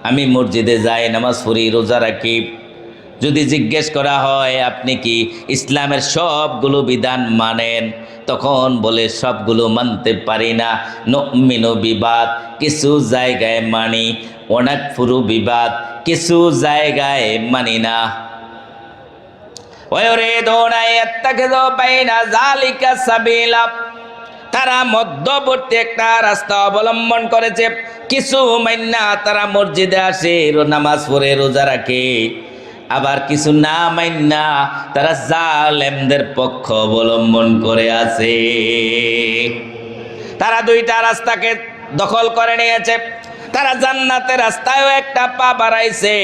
আমি মসজিদে যাই, নামাজ পড়ি, রোজা রাখি। যদি জিজ্ঞেস করা হয় আপনি কি ইসলামের সবগুলো বিধান মানেন, তখন বলে সবগুলো মানতে পারি না। নুমিনু বিবাদ, কিছু জায়গায় মানি, ওয়ানাকফুরু বিবাদ, কিছু জায়গায় মানি না। ওয়ায়ুরিদুনা ইয়াত্তাখিযু বাইনা যালিকা সাবিলা, তারা মধ্যবর্তী একটা রাস্তা অবলম্বন করেছে। কিছু মাইন্না তারা মসজিদে আসে, নামাজ পড়ে, রোজা রাখে, আবার কিছু না মাইন্না তারা জালেমদের পক্ষ অবলম্বন করে আছে। তারা দুইটা রাস্তাকে দখল করে নিয়েছে। তারা জান্নাতের রাস্তায়ও একটা পা বাড়াইছে,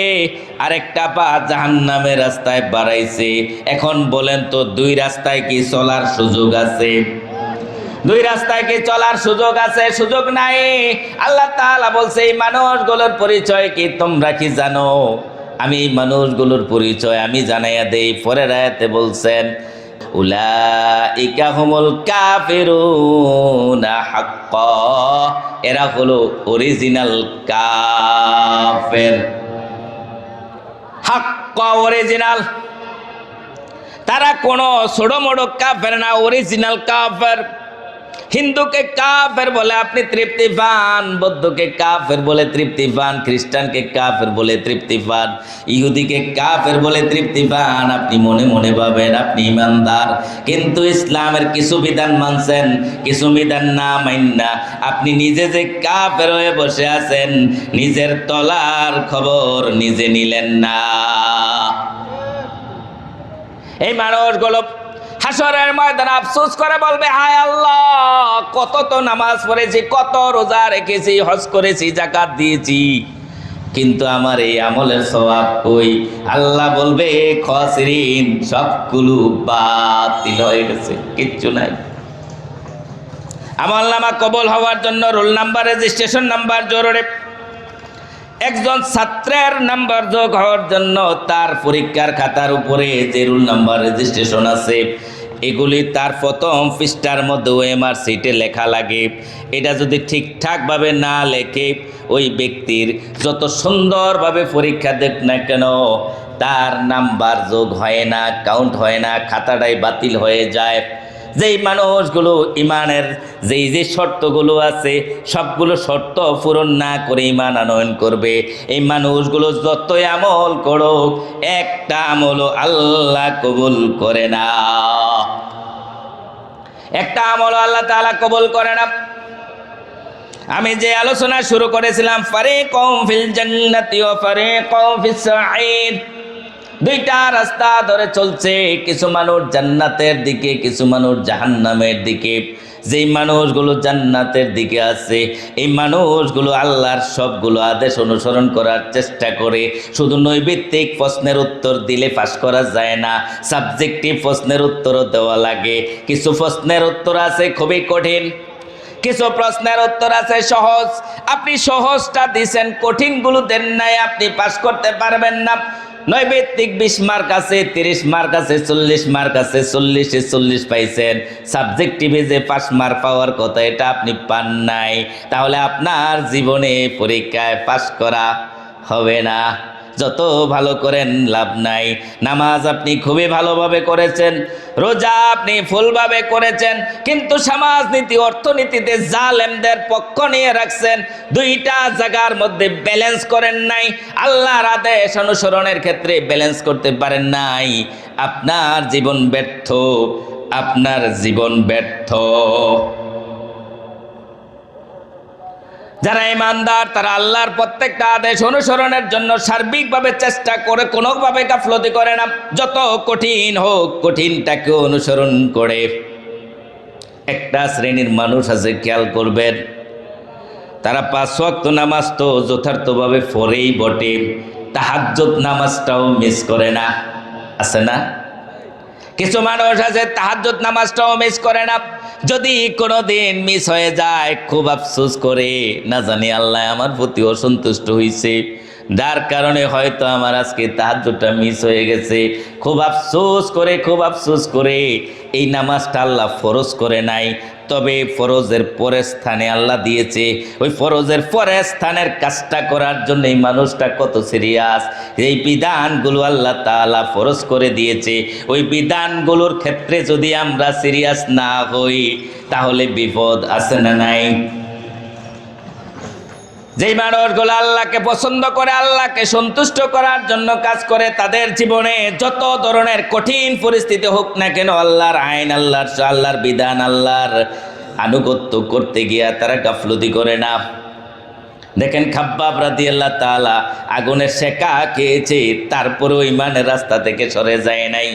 আর একটা পা জাহান্নামের রাস্তায় বাড়াইছে। এখন বলেন তো, দুই রাস্তায় কি চলার সুযোগ আছে? দুই রাস্তায় কি চলার সুযোগ আছে? সুযোগ নাই। আল্লাহ তাআলা বলছে, এই মানুষগুলোর পরিচয় কি তোমরা কি জানো? আমি এই মানুষগুলোর পরিচয় আমি জানাইয়া দেই। পরের আয়াতে বলছেন, উলাইকা হুমুল কাফিরুনা হাক্কা, এরা হলো অরিজিনাল কাফের। হাক্কা, অরিজিনাল। তারা কোনো ছোট মোটো কাফের না, অরিজিনাল কাফের। হিন্দুকে কাফের বলে আপনি তৃপ্তি পান, বৌদ্ধকে কাফের বলে তৃপ্তি পান, খ্রিস্টানকে কাফের বলে তৃপ্তি পান, ইহুদিকে কাফের বলে তৃপ্তি পান। আপনি মনে মনে ভাবেন আপনি ইমানদার, কিন্তু ইসলামের কিছু বিধান মানছেন, কিছু বিধান না মাইন্না আপনি নিজে যে কাফের হয়ে বসে আছেন, নিজের তলার খবর নিজে নিলেন না। এই মানুষগুলো হাসরের ময়দানে আফসোস করে বলবে, হায় আল্লাহ, কত তো নামাজ পড়েছি, কত রোজা রেখেছি, হজ করেছি, যাকাত দিয়েছি, কিন্তু আমার এই আমলের সওয়াব কই? আল্লাহ বলবে, খাসিরিন, সবগুলো বাতিল হয়ে গেছে, কিচ্ছু নাই। আমলনামা কবুল হওয়ার জন্য রোল নাম্বার, রেজিস্ট্রেশন নাম্বার জরুরি। একজন ছাত্রের নাম্বার যোগ হওয়ার জন্য তার পরীক্ষার খাতার উপরে যে রোল নাম্বার, রেজিস্ট্রেশন আছে, এগুলি তার প্রথম পৃষ্ঠার মধ্যে ওএমআর সিটে লেখা লাগে। এটা যদি ঠিকঠাকভাবে না লেখে, ওই ব্যক্তির যত সুন্দরভাবে পরীক্ষা দেখ না কেন, তার নাম্বার যোগ হয় না, কাউন্ট হয় না, খাতাটাই বাতিল হয়ে যায়। যেই মানুষগুলো ইমানের যে শর্তগুলো আছে সবগুলো শর্ত পূরণ না করে ইমান আনয়ন করবে, এই মানুষগুলো যতই আমল করুক একটা আমলও আল্লাহ কবুল করে না, একটা আমলও আল্লাহ তাআলা কবুল করে না। আমি যে আলোচনা শুরু করেছিলাম ফারিকুম ফিল জান্নাতি ওয়া ফারিকুম ফিস সাঈর, দুইটা রাস্তা ধরে চলছে, কিছু মানুষ জান্নাতের দিকে, কিছু মানুষ জাহান্নামের দিকে। যেই মানুষগুলো জান্নাতের দিকে আছে এই মানুষগুলো আল্লাহর সবগুলো আদেশ অনুসরণ করার চেষ্টা করে। শুধু নৈবিত্তিক প্রশ্নের উত্তর দিলে পাস করা যায় না, সাবজেক্টিভ প্রশ্নের উত্তরও দেওয়া লাগে। কিছু প্রশ্নের উত্তর আছে খুবই কঠিন, কিছু প্রশ্নের উত্তর আছে সহজ। আপনি সহজটা দিছেন, কঠিনগুলো দেন নাই, আপনি পাস করতে পারবেন না। নৈবেত্তিক 20 মার্ক আছে, 30 মার্ক আছে, 40 মার্ক আছে, 40-এ 40 পাইছেন। সাবজেক্টিভে যে 5 মার্ক পাওয়ার কথা এটা আপনি পান নাই, তাহলে আপনার জীবনে পরীক্ষায় পাস করা হবে না। যত ভালো করেন লাভ নাই। নামাজ আপনি খুবই ভালোভাবে করেছেন, রোজা আপনি ফুলভাবে করেছেন, কিন্তু সমাজনীতি অর্থনীতিতে জালেমদের পক্ষ নিয়ে রাখছেন। দুইটা জায়গার মধ্যে ব্যালেন্স করেন নাই, আল্লাহর আদেশ অনুসরণের ক্ষেত্রে ব্যালেন্স করতে পারেন নাই। আপনার জীবন ব্যর্থ, আপনার জীবন ব্যর্থ। যারা ইমানদার তারা আল্লাহর প্রত্যেকটা আদেশ অনুসরণের জন্য সার্বিকভাবে চেষ্টা করে, কোনোভাবে গাফলতি করে না। যত কঠিন হোক কঠিনটাকে অনুসরণ করে। একটা শ্রেণীর মানুষ আছে, খেয়াল করবেন, তারা 5 ওয়াক্ত নামাজ তো যথার্থভাবে পড়েই বটে, তাহাজ্জুদ নামাজটাও মিস করে না, আছে না? কিছু মানুষ আছে তাহাজ্জুদ নামাজটাও মিস করে না। যদি কোনো দিন মিস হয়ে যায় খুব আফসোস করে, না জানি আল্লাহ আমার প্রতি অসন্তুষ্ট হয়েছে, যার কারণে হয়তো আমার আজকে তাহাজ্জুদটা মিস হয়ে গেছে। খুব আফসোস করে, খুব আফসোস করে এই নামাজটা আল্লাহ ফরজ করে নাই, তবে ফরজের পরের স্থানে আল্লাহ দিয়েছে। ওই ফরজের পরের স্থানের কাজটা করার জন্য এই মানুষটা কত সিরিয়াস। এই বিধানগুলো আল্লাহ তাআলা ফরজ করে দিয়েছে, ওই বিধানগুলোর ক্ষেত্রে যদি আমরা সিরিয়াস না হই তাহলে বিপদ আছে না নাই? যেই মানুষগুলো আল্লাহকে পছন্দ করে, আল্লাহকে সন্তুষ্ট করার জন্য কাজ করে, তাদের জীবনে যত ধরনের কঠিন পরিস্থিতি হোক না কেন আল্লাহর আইন, আল্লাহর বিধান, আল্লাহর আনুগত্য করতে গিয়া তারা গাফলতি করে না। দেখেন খাব্বাব রাদিয়াল্লাহু তাআলা আগুনের সেকা খেয়েছে, তারপরেও ইমানের রাস্তা থেকে সরে যায় নাই।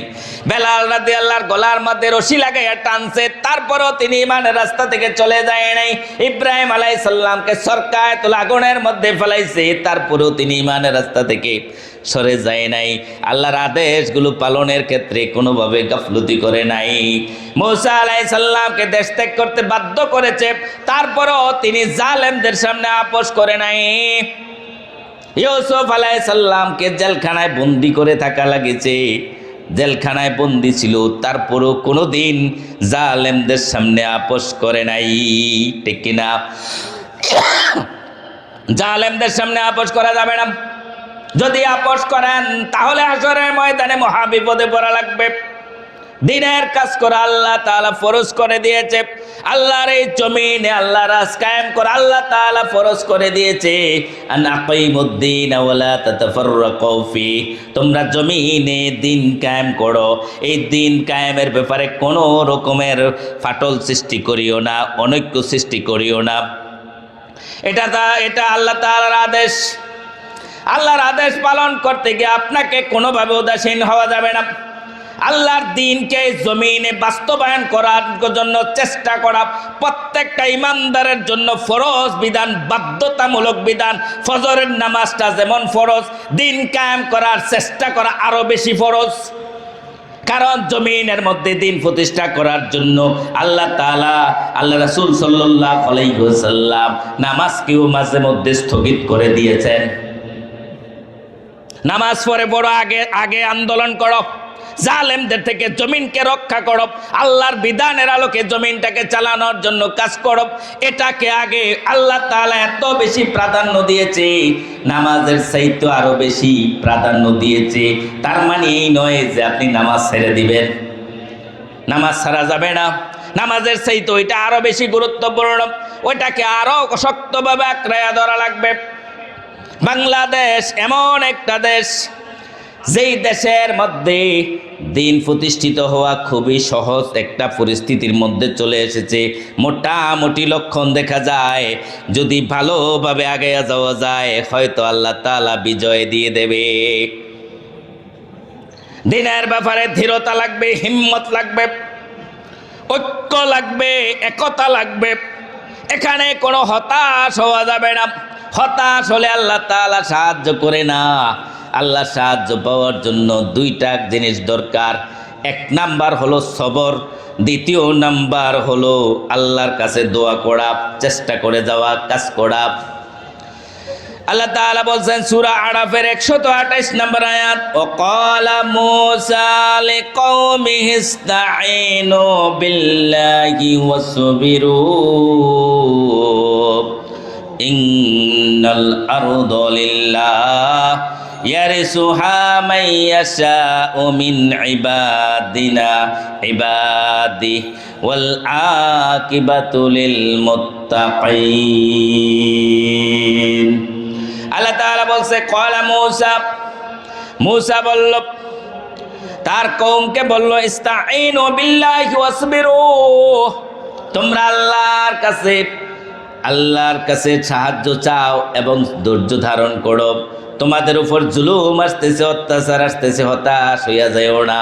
বেলাল রাদিয়াল্লাহর গলার মধ্যে রশি লাগাইয়া টানছে, তারপরেও তিনি ইমানের রাস্তা থেকে চলে যায় নাই। ইব্রাহিম আলাইহিস সালামকে সরকায় তোলা আগুনের মধ্যে ফেলাইছে, তারপরেও তিনি ইমানের রাস্তা থেকে সরে যায় নাই। আল্লাহর আদেশগুলো পালনের ক্ষেত্রে কোনোভাবে গাফলতি করে নাই। মূসা আলাইহিস সালামকে দেশ ত্যাগ করতে বাধ্য করেছে, তারপরও তিনি জালেমদের সামনে আপোষ করে নাই। ইউসুফ আলাইহিস সালামকে জেলখানায় বন্দি করে থাকা লাগেছে, জেলখানায় বন্দি ছিল, তারপরও কোনোদিন জালেমদের সামনে আপোষ করে নাই, ঠিক কিনা? জালেমদের সামনে আপোষ করা যাবে না। যদি আপোষ করেন তাহলে হাসরের ময়দানে মহা বিপদে পড়া লাগবে। দিনের কাজ করা আল্লাহ তাআলা ফরজ করে দিয়েছে, আল্লাহর এই জমিনে আল্লাহ রাজ কায়েম করে আল্লাহ তাআলা ফরজ করে দিয়েছে, আন আকিমুদ্দিন ওয়া লা তাতাফাররাকু ফি, তোমরা জমিনে দিন কায়েম করো, এই দিন কায়েমের ব্যাপারে কোনো রকমের ফাটল সৃষ্টি করিও না, অনৈক্য সৃষ্টি করিও না। এটা আল্লাহ তাআলার আদেশ। আল্লাহর আদেশ পালন করতে গিয়ে আপনাকে কোনোভাবে উদাসীন হওয়া যাবে না। আল্লাহর দ্বীনকে জমিনে বাস্তবায়ন করার জন্য চেষ্টা করা প্রত্যেকটা ইমানদারের জন্য ফরজ বিধান, বাধ্যতামূলক বিধান। ফজরের নামাজটা যেমন ফরজ, দিন কায়েম করার চেষ্টা করা আরো বেশি ফরজ। কারণ জমিনের মধ্যে দিন প্রতিষ্ঠা করার জন্য আল্লাহ তাআলা, আল্লাহ রাসূল সাল্লাল্লাহু আলাইহি ওয়াসাল্লাম নামাজকেও মাঝে মধ্যে স্থগিত করে দিয়েছেন। নামাজ পড়ে বড় আগে আন্দোলন করো, জালেমদের থেকে জমিনকে রক্ষা করো, আল্লাহর বিধানের আলোকে জমিনটাকে চালানোর জন্য কাজ করো। এটাকে আগে আল্লাহ তাআলা এত বেশি প্রাধান্য দিয়েছে, নামাজের চাইতে আরো বেশি প্রাধান্য দিয়েছে। তার মানে এই নয় যে আপনি নামাজ ছেড়ে দিবেন, নামাজ ছাড়া যাবে না। নামাজের চাইতে ওইটা আরো বেশি গুরুত্বপূর্ণ, ওইটাকে আরো শক্তভাবে আঁকড়াইয়া ধরা লাগবে। বাংলাদেশ এমন একটা দেশ, যেই দেশের মধ্যে দিন প্রতিষ্ঠিত হওয়া খুবই সহজ একটা পরিস্থিতির মধ্যে চলে এসেছে। মোটামুটি লক্ষণ দেখা যায়, যদি ভালোভাবে আগে যাওয়া যায় হয়তো আল্লাহ তাআলা বিজয় দিয়ে দেবে। দিনের ব্যাপারে ধীরতা লাগবে, হিম্মত লাগবে, ঐক্য লাগবে, একতা লাগবে। এখানে কোনো হতাশ হওয়া যাবে না। হতাশ হলে আল্লাহ তাআলা সাহায্য করে না। আল্লাহ সাহায্য পাওয়ার জন্য দুইটা জিনিস দরকার। এক নাম্বার হলো সবর, দ্বিতীয় নাম্বার হলো আল্লাহর কাছে দোয়া করা, চেষ্টা করে যাওয়া, কাজ করা। আল্লাহ তাআলা বলছেন সূরা আরাফের 128 নম্বর আয়াত, ওয়াকালা মূসা লিকওমিহি ইসতাঈনু বিল্লাহি ওয়াসবিরু ইন্নাল আরদা লিল্লাহ ইয়ারসুহা মান ইয়াশাউ মিন ইবাদি ওয়াল আকিবাতু লিল মুত্তাকিন। আল্লাহ তাআলা বলছে ক্বালা মূসা বলল, তার কওমকে বলল, ইস্তাঈনু বিল্লাহি ওয়াসবিরু, তোমরা আল্লাহর কাছে সাহায্য চাও এবং ধৈর্য ধারণ করো। তোমাদের উপর জুলুম আসতেছে, অত্যাচার আসতেছে, হতাশ হইয়া যায়ও না।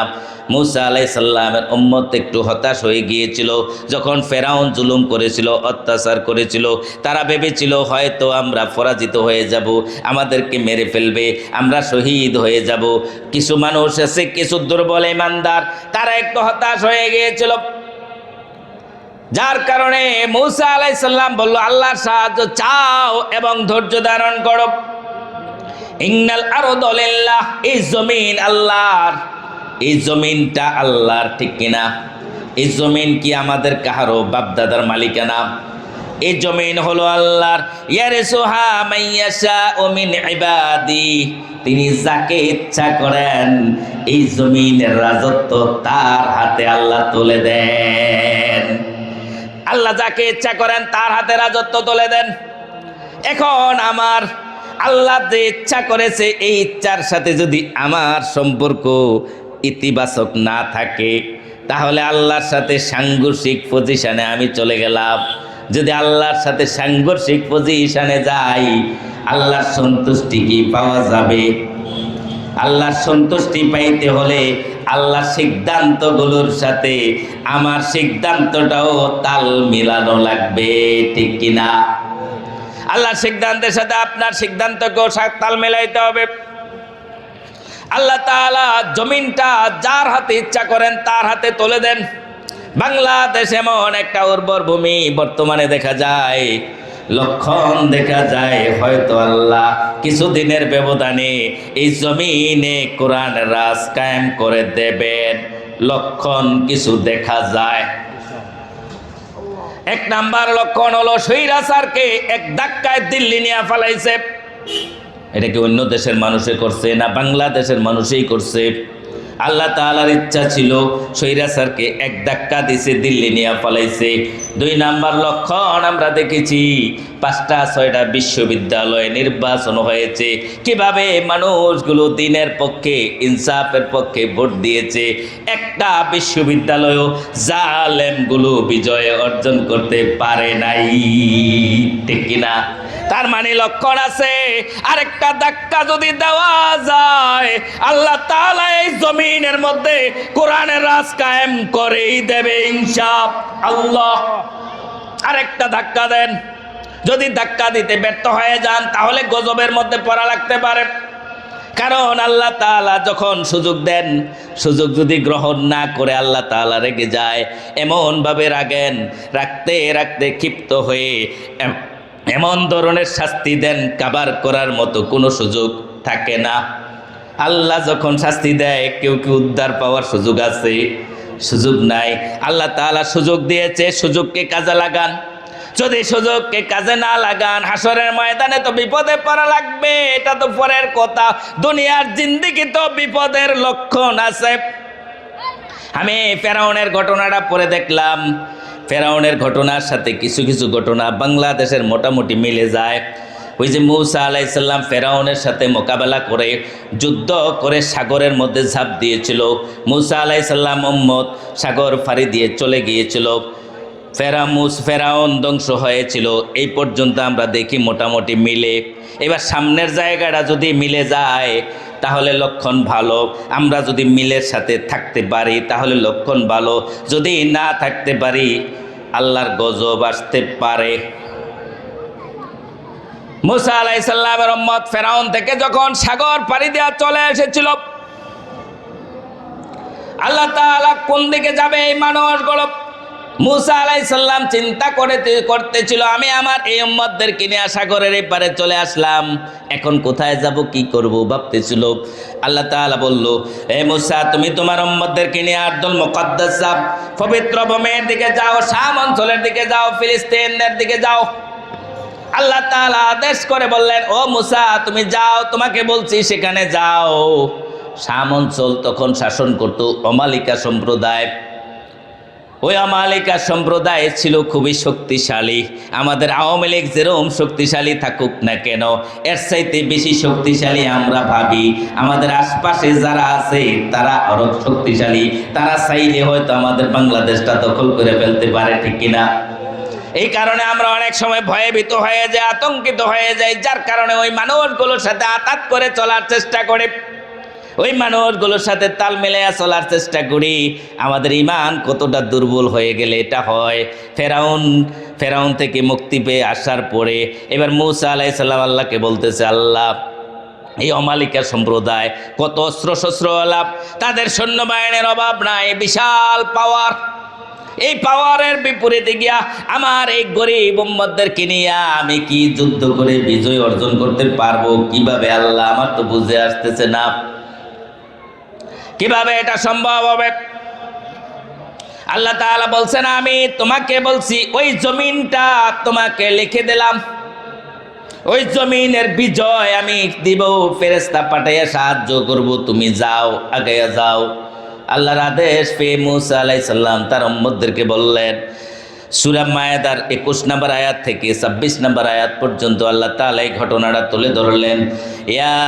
মূসা আলাইহিস সালামের উম্মত একটু হতাশ হয়ে গিয়েছিল যখন ফেরাউন জুলুম করেছিল, অত্যাচার করেছিল। তারা ভেবেছিল হয়তো আমরা পরাজিত হয়ে যাব, আমাদেরকে মেরে ফেলবে, আমরা শহীদ হয়ে যাব। কিছু মানুষ আছে, কিছু দুর্বল ইমানদার, তারা একটু হতাশ হয়ে গিয়েছিল। যার কারণে মূসা আলাইহিস সালাম বলল, আল্লাহর সাহায্য চাও এবং ধৈর্য ধারণ করো। ইন্নাল আরদা লিল্লাহ, এই জমিন আল্লাহর, এই জমিনটা আল্লাহর, ঠিক কিনা? এই জমিন কি আমাদের কাহারো বাপদাদার মালিকানা? এই জমিন হলো আল্লাহর। ইয়ারসুহা মান ইয়াশাউ মিন ইবাদি, তিনি যাকে ইচ্ছা করেন এই জমিনের রাজত্ব তার হাতে আল্লাহ তুলে দেন। আল্লাহ যাকে ইচ্ছা করেন তার হাতে রাজত্ব তুলে দেন। এখন আমার আল্লাহ যে ইচ্ছা করেছে, এই ইচ্ছার সাথে যদি আমার সম্পর্ক ইতিবাচক না থাকে, তাহলে আল্লাহর সাথে সাংঘর্ষিক পজিশনে আমি চলে গেলাম। যদি আল্লাহর সাথে সাংঘর্ষিক পজিশনে যাই, আল্লাহর সন্তুষ্টি কি পাওয়া যাবে? আল্লাহর সন্তুষ্টি পাইতে হলে আল্লাহর সিদ্ধান্তগুলোর সাথে আমার সিদ্ধান্তটাও তাল মিলানো লাগবে, ঠিক কিনা? আল্লাহর সিদ্ধান্তের সাথে আপনার সিদ্ধান্তকেও তাল মেলাইতে হবে। আল্লাহ তাআলা জমিনটা যার হাতে ইচ্ছা করেন তার হাতে তুলে দেন। বাংলাদেশ এমন একটা উর্বর ভূমি, বর্তমানে দেখা যায়, লক্ষণ দেখা যায় হয়তো আল্লাহ কিছুদিনের ব্যবধানে এই জমিনে কোরআন রাজ কায়েম করে দেবেন। লক্ষণ কিছু দেখা যায়। এক নাম্বার লক্ষণ হলো স্বৈরাচারকে এক ধাক্কায় দিল্লি নিয়ে ফেলাইছে। এটা কি অন্য দেশের মানুষে করছে না বাংলাদেশের মানুষই করছে? আল্লাহ তাআলার ইচ্ছা ছিল, স্বৈরাচারকে এক ধাক্কা দিছে, দিল্লি নিয়ে ফেলাইছে। দুই নাম্বার লক্ষণ আমরা দেখেছি, 5টা-6টা বিশ্ববিদ্যালয়ে নির্বাচন হয়েছে। কিভাবে মানুষগুলো দিনের পক্ষে, ইনসাফের পক্ষে ভোট দিয়েছে। একটা বিশ্ববিদ্যালয়ও জালেমগুলো বিজয় অর্জন করতে পারে নাই, ঠিক কিনা? তার মানে লক্ষণ আছে। আরেকটা ধাক্কা যদি দেওয়া যায়, আল্লাহ তাআলা এই জমিনের মধ্যে কোরআনের রাজ কায়েম করেই দেবে ইনশাআল্লাহ। আরেকটা ধাক্কা দেন। যদি ধাক্কা দিতে ব্যর্থ হয়ে যান, তাহলে গজবের মধ্যে পড়া লাগতে পারে। কারণ আল্লাহ তাআলা যখন সুযোগ দেন, সুযোগ যদি গ্রহণ না করে আল্লাহ তাআলা রেগে যায়। এমনভাবে রাখতে রাখতে ক্ষিপ্ত হয়ে এমন ধরনের শাস্তি দেন, কাবার করার মতো কোনো সুযোগ থাকে না। আল্লাহ যখন শাস্তি দেয় কেউ কি উদ্ধার পাওয়ার সুযোগ আছে? সুযোগ নাই। আল্লাহ তাআলা সুযোগ দিয়েছে, সুযোগকে কাজে লাগান। যদি সুযোগকে কাজে না লাগান হাসরের ময়দানে তো বিপদে পড়া লাগবে, এটা তো পরের কথা। দুনিয়ার জিন্দেগি তো বিপদের লক্ষণ আছে। আমি ফেরাউনের ঘটনাটা পড়ে দেখলাম, ফেরাউনের ঘটনার সাথে কিছু কিছু ঘটনা বাংলাদেশের মোটামুটি মিলে যায়। ওই যে মূসা আলাইহিস সালাম ফেরাউনের সাথে মোকাবেলা করে যুদ্ধ করে সাগরের মধ্যে ঝাঁপ দিয়েছিল। মূসা আলাইহিস সালাম উম্মত সাগর ফাড়ি দিয়ে চলে গিয়েছিল, ফেরাউন ধ্বংস হয়েছিল। এই পর্যন্ত আমরা দেখি মোটামুটি মিলে। এবার সামনের জায়গাটা যদি মিলে যায় তাহলে লক্ষণ ভালো। আমরা যদি মিলের সাথে থাকতে পারি তাহলে লক্ষণ ভালো, যদি না থাকতে পারি আল্লাহর গজব আসতে পারে। মূসা আলাইহিস সালামের উম্মত ফেরাউন থেকে যখন সাগর পাড়ি দেওয়া চলে এসেছিল, আল্লাহ তাআলা কোন দিকে যাবে এই মানুষগুলো মূসা আলাইহিস সালাম চিন্তা করতেছিল, আমি আমার এই উম্মতদেরকে নিয়ে সাগরের এই পারে চলে আসলাম, এখন কোথায় যাব কি করব ভাবতেছিল। আল্লাহ তাআলা বলল, হে মূসা তুমি তোমার উম্মতদেরকে নিয়ে আরদুল মুকাদ্দাস যাও, পবিত্র ভূমির দিকে যাও, শাম অঞ্চলের দিকে যাও, ফিলিস্তিনের দিকে যাও। আল্লাহ তাআলা আদেশ করে বললেন, ও মূসা তুমি যাও, তোমাকে বলছি সেখানে যাও। শাম অঞ্চল তখন শাসন করত অমালিকা সম্প্রদায়। ওই আমালিকা সম্প্রদায় ছিল খুবই শক্তিশালী। আমাদের আওয়ামী লীগ যেরকম শক্তিশালী থাকুক না কেন, এর চাইতে বেশি শক্তিশালী আমরা ভাবি। আমাদের আশপাশে যারা আছে তারা আরো শক্তিশালী, তারা চাইলে হয়তো আমাদের বাংলাদেশটা দখল করে ফেলতে পারে, ঠিক কিনা? এই কারণে আমরা অনেক সময় ভয়ভীত হয়ে যাই, আতঙ্কিত হয়ে যাই, যার কারণে ওই মানুষগুলোর সাথে আতাত করে চলার চেষ্টা করে, ওই মানুষগুলোর সাথে তাল মিলিয়ে চলার চেষ্টা করি। আমাদের ঈমান কতটা দুর্বল হয়ে গেলে এটা হয়। ফেরাউন থেকে মুক্তি পেয়ে আসার পরে এবার মূসা আলাইহিস সালাম আল্লাহকে বলতেছে, আল্লাহ এই অমালিকা সম্প্রদায় কত অস্ত্র শস্ত্র আলাপ, তাদের সৈন্যবাহিনীর অভাব নাই, বিশাল পাওয়ার। এই পাওয়ারের বিপরীতে গিয়া আমার এই গরিব উম্মতদেরকে নিয়ে আমি কি যুদ্ধ করে বিজয় অর্জন করতে পারবো? কিভাবে আল্লাহ, আমার তো বুঝে আসতেছে না কিভাবে এটা সম্ভব হবে। আল্লাহ তাআলা বলছেন, আমি তোমাকে বলছি ওই জমিনটা তোমাকে লিখে দিলাম, ওই জমিনের বিজয় আমি দিব, ফেরেশতা পাঠাইয়া সাহায্য করব, তুমি যাও, আগে যাও। আল্লাহর আদেশ পেয়ে মূসা আলাইহিস সালাম তার উম্মতদেরকে বললেন। সূরা মায়েদার 21 নম্বর আয়াত থেকে 26 নম্বর আয়াত পর্যন্ত আল্লাহ তাআলা এই ঘটনাটা তুলে ধরলেন। ইয়া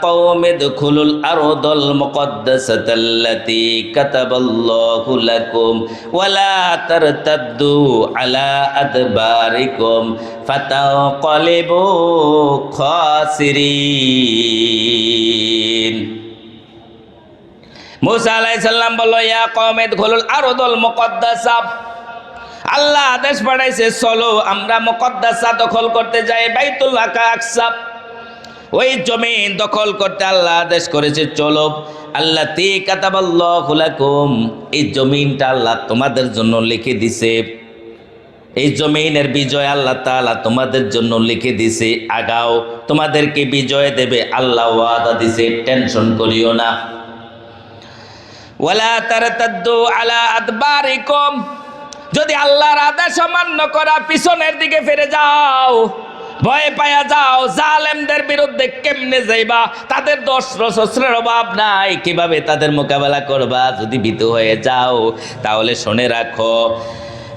কওমি দুখুলুল আরদাল মুকদ্দাসাতাল্লাতী কাতাবাল্লাহু লাকুম ওয়ালা তারতাদ্দু আলা আদবারিকুম ফাতানকালিবু খাসিরিন। মূসা আলাইহিস সালাম বলল, ইয়া কওমি দুখুলুল আরদাল মুকদ্দাসা, আল্লাহ আদেশ পাঠাইছে চলো আমরা মুকদ্দাসা দখল করতে যাই, বাইতুল আকসা, ওই জমিন দখল করতে আল্লাহ আদেশ করেছে, চলো। আল্লাতী কাতাবাল্লাহু লাকুম, এই জমিনটা আল্লাহ তোমাদের জন্য লিখে দিছে, এই জমিনের বিজয় আল্লাহ তাআলা তোমাদের জন্য লিখে দিছে, আগাও, তোমাদেরকে বিজয় দেবে, আল্লাহ ওয়াদা দিছে, টেনশন করিও না। ওয়ালা তারতাদ্দু আলা আদবারিকুম, যদি আল্লাহর আদেশ অমান্য করা পিছনের দিকে ফিরে যাও, ভয় পায়া যাও, জালেমদের বিরুদ্ধে কেমনে যাইবা, তাদের শস্ত্রের অভাব নাই, কিভাবে তাদের মোকাবেলা করবা, যদি ভীত হয়ে যাও তাহলে শুনে রাখো,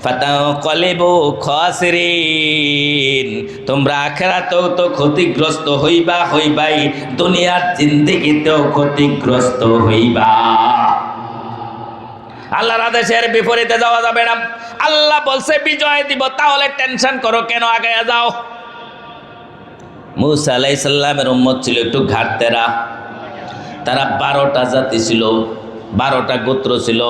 ফাতানকালিবু খাসিরিন, তোমরা আখিরাতেও তো ক্ষতিগ্রস্ত হইবাই, দুনিয়ার জিন্দেগিতেও ক্ষতিগ্রস্ত হইবা। আল্লাহর আদেশের বিপরীতে যাওয়া যাবে না। আল্লাহ বলছে বিজয় দিব, তাহলে টেনশন করো কেন, আগে যাও। মূসা আলাইহিস সালামের উম্মত ছিল একটু ঘাটতেরা, তারা 12টা জাতি ছিল, 12টা গোত্র ছিল,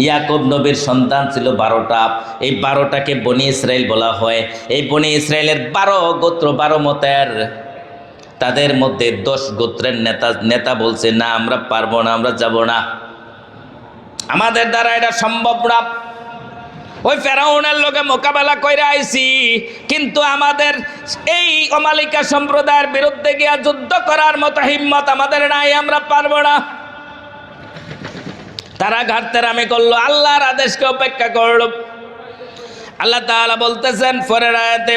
ইয়াকুব নবীর সন্তান ছিল 12টা। এই 12টাকে বনি ইসরাইল বলা হয়। এই বনি ইসরাইলের 12 গোত্র 12 মতের, তাদের মধ্যে 10 গোত্রের নেতা বলছে, না আমরা পারবো না, আমরা যাব না, আমাদের দ্বারা এটা সম্ভব না। ওই ফেরাউনের লোকে মোকাবেলা করে আইছি, কিন্তু আমাদের এই অমালিকা সম্প্রদায়ের বিরুদ্ধে গিয়া যুদ্ধ করার মতো হিম্মত আমাদের নাই, আমরা পারবো না। তারা ঘাটতেরামি করলো, আল্লাহর আদেশকে উপেক্ষা করলো। আল্লাহ তাআলা বলতেছেন পরের আয়াতে,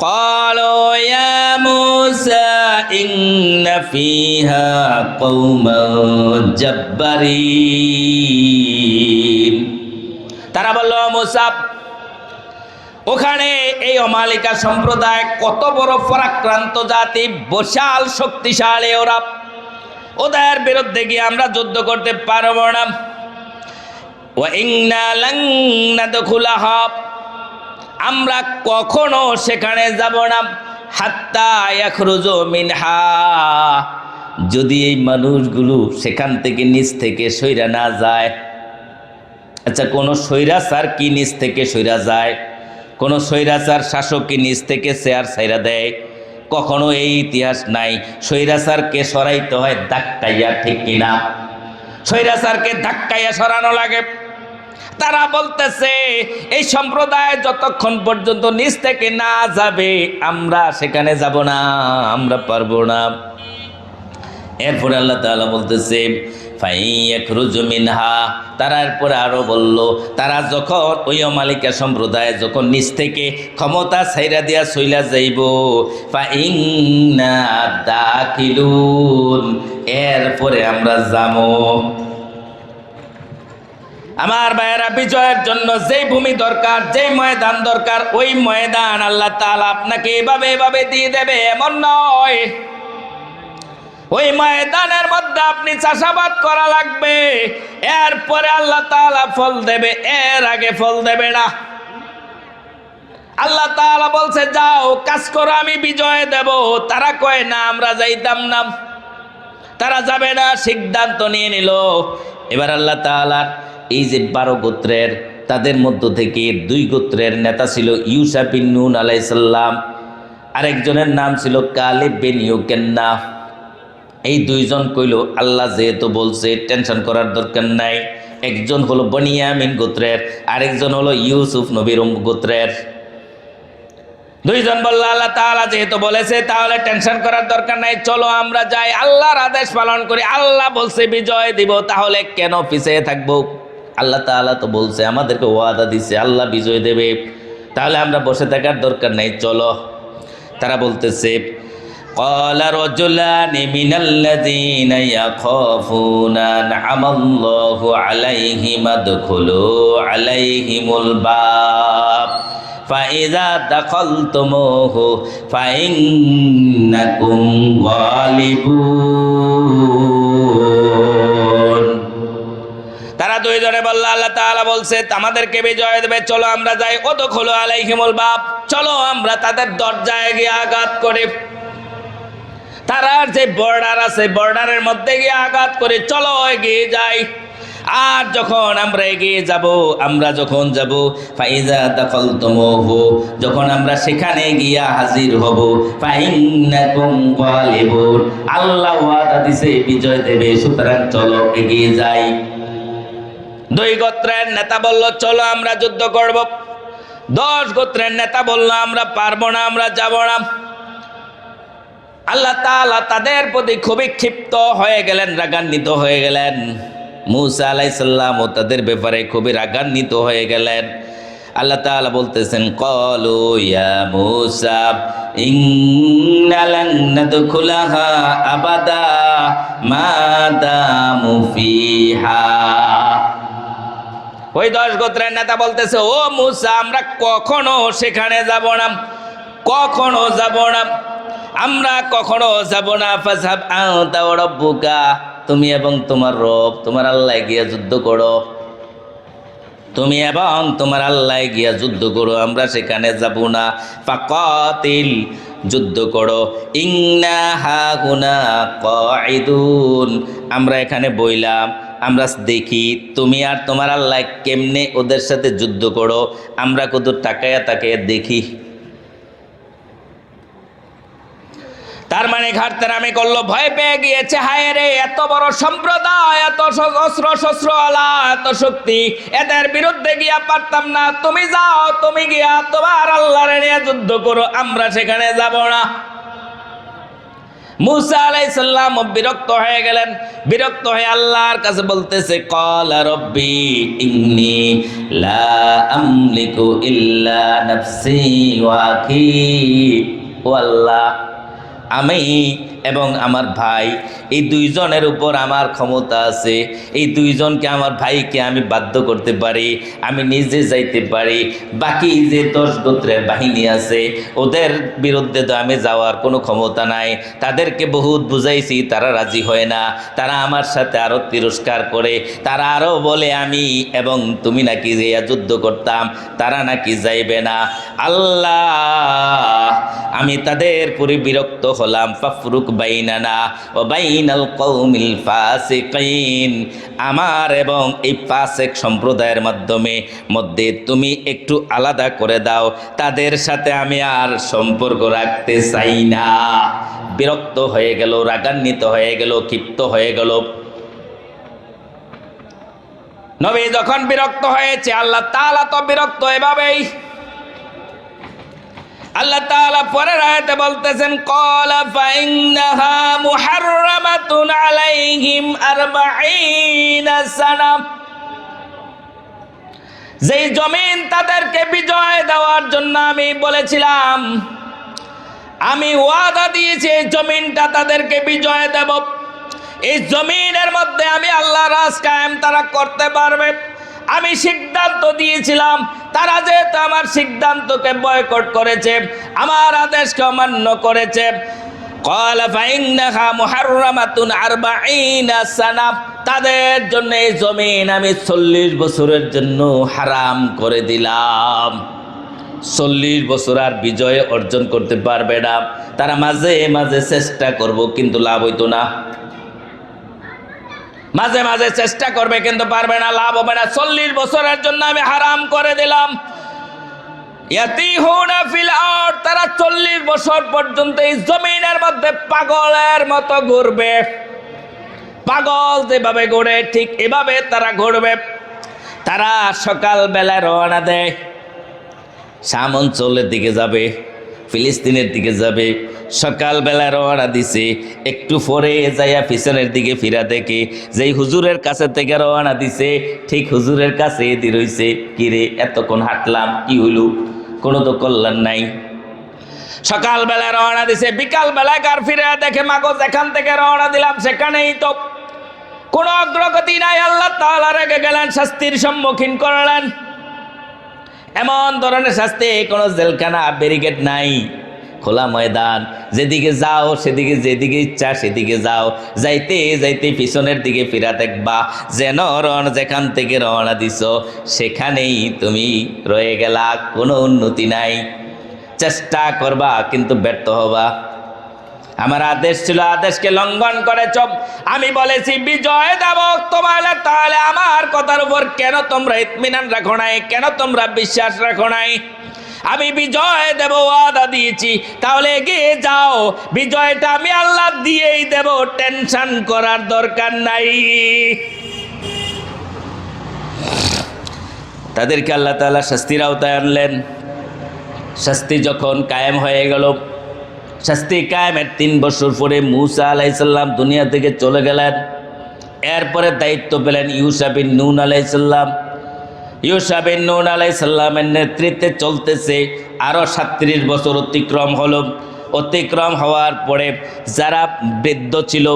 قالوا يا موسى إن فيها قوما جبارين। তারা বলল, মুসা, ওখানে এই অমালিকা সম্প্রদায় কত বড় পরাক্রান্ত জাতি, বিশাল শক্তিশালী, ওরা, ওদের বিরুদ্ধে গিয়ে আমরা যুদ্ধ করতে পারবো না। ওয়া ইন্না লান নাদখুলাহা, আমরা কখনো সেখানে যাব না, হাত্তা ইয়াখরুজু মিনহা, যদি এই মানুষগুলো সেখান থেকে নিচ থেকে সইরা না যায়। আচ্ছা, কোন স্বৈরাচার কি নিচ থেকে সইরা যায়? কোন স্বৈরাচার শাসক কি নিচ থেকে চেয়ার ছাইরা দেয়? কখনো এই ইতিহাস নাই। স্বৈরাচারকে সরাইতে হয় ধাক্কাইয়া, ঠিক কিনা? স্বৈরাচারকে ধাক্কাইয়া সরানো লাগে। তারা বলতেছে এই সম্প্রদায় যতক্ষণ পর্যন্ত নিচ থেকে না যাবে আমরা সেখানে যাব না, আমরা পারবো না। এরপরে আল্লাহ তাআলা বলতেছে ফাইয়াখরুজু মিনহা, তারা এরপরে আরো বলল, তারা যখন ওই অমালিকা সম্প্রদায় যখন নিচ থেকে ক্ষমতা ছাইরা দিয়া চইলা যাইব, ফাইন্না দাখিলুন, এরপরে আমরা যাবো। আমার ভাইয়েরা, বিজয়ের জন্য যেই ভূমি দরকার, যেই ময়দান দরকার, ওই ময়দান আল্লাহ তাআলা আপনাকে এভাবে দিয়ে দেবে এমন নয়। ওই ময়দানের মধ্যে আপনি চাষাবাদ করা লাগবে, এরপরে আল্লাহ তাআলা ফল দেবে, এর আগে ফল দেবে না। আল্লাহ তাআলা বলছে যাও কাজ করো, আমি বিজয় দেব। তারা কয় না, আমরা যাইতাম না, তারা যাবে না, সিদ্ধান্ত নিয়ে নিল। এবার আল্লাহ তাআলা এই যে 12 গোত্রের, তাদের মধ্য থেকে 2 গোত্রের নেতা ছিল ইউসা বিন নুন আলাইহিস সালাম, আরেকজনের নাম ছিল কালেব বিন ইউকেন্না। এই 2 জন কইল, আল্লাহ যেহেতু বলছে টেনশন করার দরকার নাই। একজন হলো বনিয়ামিন গোত্রের, আরেকজন হলো ইউসুফ নবীর গোত্রের। 2 জন বলল, আল্লাহ তাআলা যেহেতু বলেছে তাহলে টেনশন করার দরকার নাই, চলো আমরা যাই, আল্লাহর আদেশ পালন করি। আল্লাহ বলছে বিজয় দিব, তাহলে কেন পিছিয়ে থাকবো? আল্লাহ তাআলা তো বলছে, আমাদেরকে ওয়াদা দিছে আল্লাহ বিজয় দেবে, তাহলে আমরা বসে থাকার দরকার নাই, চলো। তারা বলতেছে, قال رجلان من الذين يخافون أنعم الله عليهم ادخلوا عليهم الباب فإذا دخلتموه فإنكم غالبون। তারা 2 জনে বলল, আল্লাহ তাআলা বলছে আমাদেরকে বিজয় দেবে, চলো আমরা যাই। উদখুলু আলাইহিমুল বাব, চলো আমরা তাদের দরজায় গিয়ে আঘাত করে, তারার যে বর্ডার আছে বর্ডারের মধ্যে গিয়ে আঘাত করে, চলো এগিয়ে যাই। আর যখন আমরা এগিয়ে যাব, আমরা যখন যাব, ফাইজা দাখালতুমুহু, যখন আমরা সেখানে গিয়া হাজির হব, ফাইন্নাকুম গালিবুন, আল্লাহ ওয়াদা দিছে বিজয় দেবে, সুতরাং চলো এগিয়ে যাই। 2 গোত্রের নেতা বলল, চলো আমরা যুদ্ধ করব। 10 গোত্রের নেতা বলল, আমরা পারবো না, আমরা যাব না। আল্লাহ তাআলা তাদের প্রতি খুবই ক্ষিপ্ত হয়ে গেলেন, রাগান্বিত হয়ে গেলেন। মূসা আলাইহিস সালাম ও তাদের ব্যাপারে খুবই রাগান্বিত হয়ে গেলেন। আল্লাহ তাআলা বলতেছেন, ক্বালু ইয়া মূসা ইন্না লান নাদখুলাহা আবাদা মা দামু ফিহা। ওই 10 গোত্রের নেতা বলতেছে, ও মূসা, আমরা কখনো সেখানে যাব না, কখনো যাব না, আমরা কখনো যাব না। ফাযহাব আনতা ওয়া রাব্বুকা, তুমি এবং তোমার রব, তোমার আল্লাহ গিয়া যুদ্ধ করো, তুমি এবং তোমার আল্লাহ গিয়া যুদ্ধ করো, আমরা সেখানে যাব না। ফাকাতিল, যুদ্ধ করো। ইন্না হাহুনা কাঈদুন, আমরা এখানে বইলাম, আমরা দেখি তুমি আর তোমার আল্লাহ কেমনে ওদের সাথে যুদ্ধ করো, আমরা কত তাকায়া তাকায়া দেখি। তার মানে ঘাটতেরামি করলো, ভয় পেয়ে গিয়েছে, হায় রে এত বড় সম্প্রদায়, এত অস্ত্র শস্ত্রওয়ালা, এত শক্তি, এদের বিরুদ্ধে গিয়া পারতাম না, তুমি যাও, তুমি গিয়া তোমার আল্লাহরে নিয়ে যুদ্ধ করো, আমরা সেখানে যাব না। মুসা আলাইহিস সালাম বিরক্ত হয়ে গেলেন, বিরক্ত হয়ে আল্লাহর কাছে বলতেছে, ক্বালা রব্বি ইন্নী লা আমলিকু ইল্লা নাফসি ওয়া আখি, ও আল্লাহ, আমি এবং আমার ভাই এই দুইজনের উপর আমার ক্ষমতা আছে, এই দুইজনকে, আমার ভাইকে আমি বাধ্য করতে পারি, আমি নিজে যাইতে পারি, বাকি যে 10 গোত্রের বাহিনী আছে ওদের বিরুদ্ধে তো আমি যাওয়ার কোনো ক্ষমতা নাই, তাদেরকে বহুত বুঝাইছি, তারা রাজি হয় না, তারা আমার সাথে আরও তিরস্কার করে, তারা আরও বলে আমি এবং তুমি নাকি যে যুদ্ধ করতাম, তারা নাকি যাইবে না। আল্লাহ, আমি তাদের পরে বিরক্ত হলাম, ফাফরুক বাইনানা ও বাইনাল কওমিল ফাসিকিন, আমার এবং এই ফাসিক সম্প্রদায়ের মধ্যে তুমি একটু আলাদা করে দাও, তাদের সাথে আমি আর সম্পর্ক রাখতে চাই না। বিরক্ত হয়ে গেল, রাগান্বিত হয়ে গেল, ক্ষিপ্ত হয়ে গেল। নবী যখন বিরক্ত হয়েছে, আল্লাহ তাআলা তো বিরক্ত এভাবেই। আল্লাহ তাআলা পরের আয়াতে বলতেছেন, ক্বালা ফাইন্নাহা মুহাররামাতুন আলাইহিম 40 সানা, যেই জমিন তাদেরকে বিজয় দেওয়ার জন্য আমি বলেছিলাম, আমি ওয়াদা দিয়েছি এই জমিনটা তাদেরকে বিজয় দেব, এই জমিনের মধ্যে আমি আল্লাহ রাজ কায়েম তারা করতে পারবে। আমি সিদ্ধান্ত দিয়েছিলাম, তারা যেহেতু আমার সিদ্ধান্তকে বয়কট করেছে, আমার আদেশকে অমান্য করেছে, ক্বালা ফাইন্নাহা মুহাররামাতুন 40 সানা, তাদের জন্য এই জমিন আমি 40 বছরের জন্য হারাম করে দিলাম। 40 বছর আর বিজয় অর্জন করতে পারবে না, তারা মাঝে মাঝে চেষ্টা করব কিন্তু লাভ হইতো না, মাঝে মাঝে চেষ্টা করবে কিন্তু পারবে না, লাভ হবে না। 40 বছরের জন্য আমি হারাম করে দিলাম। ইয়াতিহুনা ফিল আরদ, তারা 40 বছর পর্যন্ত এই জমিনের মধ্যে পাগলের মতো ঘুরবে, পাগল যেভাবে ঘোরে ঠিক এভাবে তারা ঘুরবে। তারা সকাল বেলায় রওনা দেয়, শাম অঞ্চলের দিকে যাবে, ফিলিস্তিনের দিকে যাবে। সকালবেলা রওনা দিছে, একটু পরে যাইয়া পিছনের দিকে ফিরা দেখে যেই হুজুরের কাছে থেকে রওনা দিছে ঠিক হুজুরের কাছে দি রইছে, কিরে এতক্ষণ হাঁটলাম কি হইল, কোনো তো কল্যাণ নাই। সকালবেলা রওনা দিছে, বিকালবেলায় কার ফিরে দেখে মাগো যেখান থেকে রওনা দিলাম সেখানেই তো কোনো অগ্রগতি নাই। আল্লাহ তাআলা রেগে গেলেন, শাস্তির সম্মুখীন করলেন। এমন ধরনের শাস্তি, কোনো জেলখানা, ব্যারিকেড নাই, খোলা ময়দান, যেদিকে যাও সেদিকে, যেদিকে ইচ্ছা সেদিকে যাও, যাইতে যাইতে পিছনের দিকে ফিরা দেখবা যেন যেখান থেকে রওনা দিছ সেখানেই তুমি রয়ে গেলা, কোনো উন্নতি নাই। চেষ্টা করবা কিন্তু ব্যর্থ হবা। আমার আদেশ ছিল, আদেশকে লঙ্ঘন করেছ। আমি বলেছি বিজয় দেব তোমালে, তাহলে আমার কথার উপর কেন তোমরা ইতমিনান রাখো নাই, কেন তোমরা বিশ্বাস রাখো নাই? আমি বিজয় দেব ওয়াদা দিয়েছি, তাহলে এগিয়ে যাও, বিজয়টা আমি আল্লাহ দিয়েই দেব, টেনশন করার দরকার নাই। তাদেরকে আল্লাহ তাআলা শাস্তির আওতায় আনলেন। শাস্তি যখন কায়েম হয়ে গেল, শাস্তি কায়েমের 3 বছর পরে মুসা আলাইহিস সালাম দুনিয়া থেকে চলে গেলেন। এরপরে দায়িত্ব পেলেন ইউশা বিন নুন আলাইহিস সালাম। ইউশা বিন নুন আলাইহিস সালামের নেতৃত্বে চলতেছে। আরও 37 বছর অতিক্রম হলো। অতিক্রম হওয়ার পরে যারা বৃদ্ধ ছিল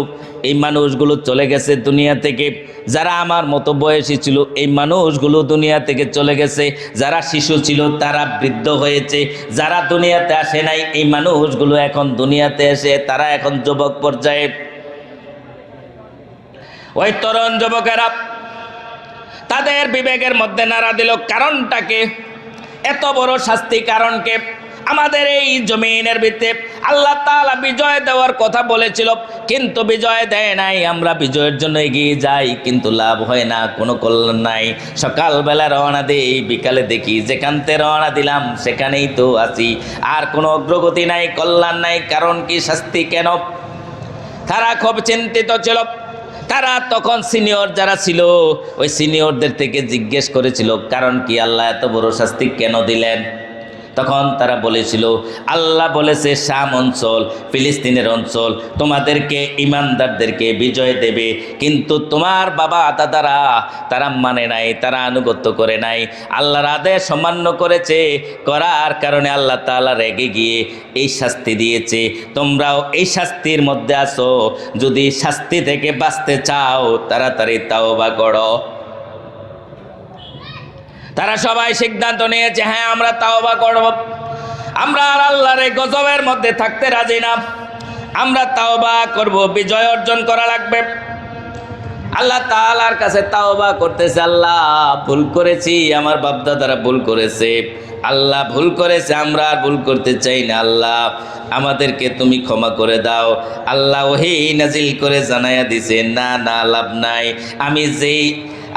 এই মানুষগুলো চলে গেছে দুনিয়া থেকে, যারা আমার মতো বয়সী ছিল এই মানুষগুলো দুনিয়া থেকে চলে গেছে, যারা শিশু ছিল তারা বৃদ্ধ হয়েছে, যারা দুনিয়াতে আসে নাই এই মানুষগুলো এখন দুনিয়াতে এসে তারা এখন যুবক পর্যায়ে। ওই তরুণ যুবকেরা তাদের বিবেকের মধ্যে নাড়া দিল, কারণটাকে, এত বড় শাস্তি কারণকে। আমাদের এই জমিনের ভিতরে আল্লাহ তাআলা বিজয় দেওয়ার কথা বলেছিল, কিন্তু বিজয় দেয় নাই। আমরা বিজয়ের জন্য এগিয়ে যাই, কিন্তু লাভ হয় না, কোনো কল্যাণ নাই। সকালবেলা রওনা দিই, বিকালে দেখি যেখান থেকে রওনা দিলাম সেখানেই তো আছি, আর কোনো অগ্রগতি নাই, কল্যাণ নাই। কারণ কি? শাস্তি কেন? তারা খুব চিন্তিত ছিল। তারা তখন সিনিয়র যারা ছিল ওই সিনিয়রদের থেকে জিজ্ঞেস করেছিল, কারণ কি আল্লাহ এত বড় শাস্তি কেন দিলেন? তখন তারা বলেছিল, আল্লাহ বলেছে শাম অঞ্চল, ফিলিস্তিনের অঞ্চল, তোমাদেরকে ইমানদারদেরকে বিজয় দেবে, কিন্তু তোমার বাবা দাদারা তারা মানে নাই, তারা আনুগত্য করে নাই, আল্লাহর আদেশ অমান্য করেছে। করার কারণে আল্লাহ তাআলা রেগে গিয়ে এই শাস্তি দিয়েছে। তোমরাও এই শাস্তির মধ্যে আছো, যদি শাস্তি থেকে বাঁচতে চাও তাড়াতাড়ি তাওবা করো। তারা সবাই সিদ্ধান্ত নিয়েছে, হ্যাঁ আমরা তাওবা করব, আমরা আর আল্লাহর এই গজবের মধ্যে থাকতে রাজি না, আমরা তাওবা করব, বিজয় অর্জন করা লাগবে। আল্লাহ তাআলার কাছে তাওবা করতেছে, আল্লাহ ভুল করেছি, আমার বাপদাদারা ভুল করেছে, আল্লাহ ভুল করেছে, আমরা আর ভুল করতে চাই না, আল্লাহ আমাদেরকে তুমি ক্ষমা করে দাও। আল্লাহ ওহী নাজিল করে জানাইয়া দিছে, না না, লাভ নাই, আমি যেই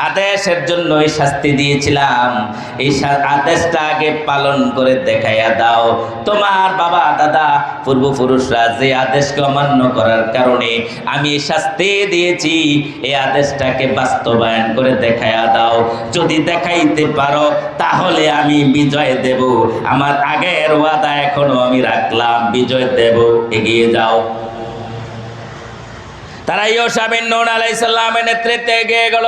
আদেশের জন্য এই শাস্তি দিয়েছিলাম এই আদেশটা আগে পালন করে দেখাইয়া দাও। তোমার বাবা দাদা পূর্বপুরুষরা যে আদেশকে অমান্য করার কারণে আমি এই শাস্তি দিয়েছি, এই আদেশটাকে বাস্তবায়ন করে দেখাইয়া দাও। যদি দেখাইতে পারো তাহলে আমি বিজয় দেব, আমার আগের ওয়াদা এখনো আমি রাখলাম, বিজয় দেব, এগিয়ে যাও। তারা ইউশা বিন নুন আলাইহিস সালামের নেতৃত্বে এগিয়ে গেল।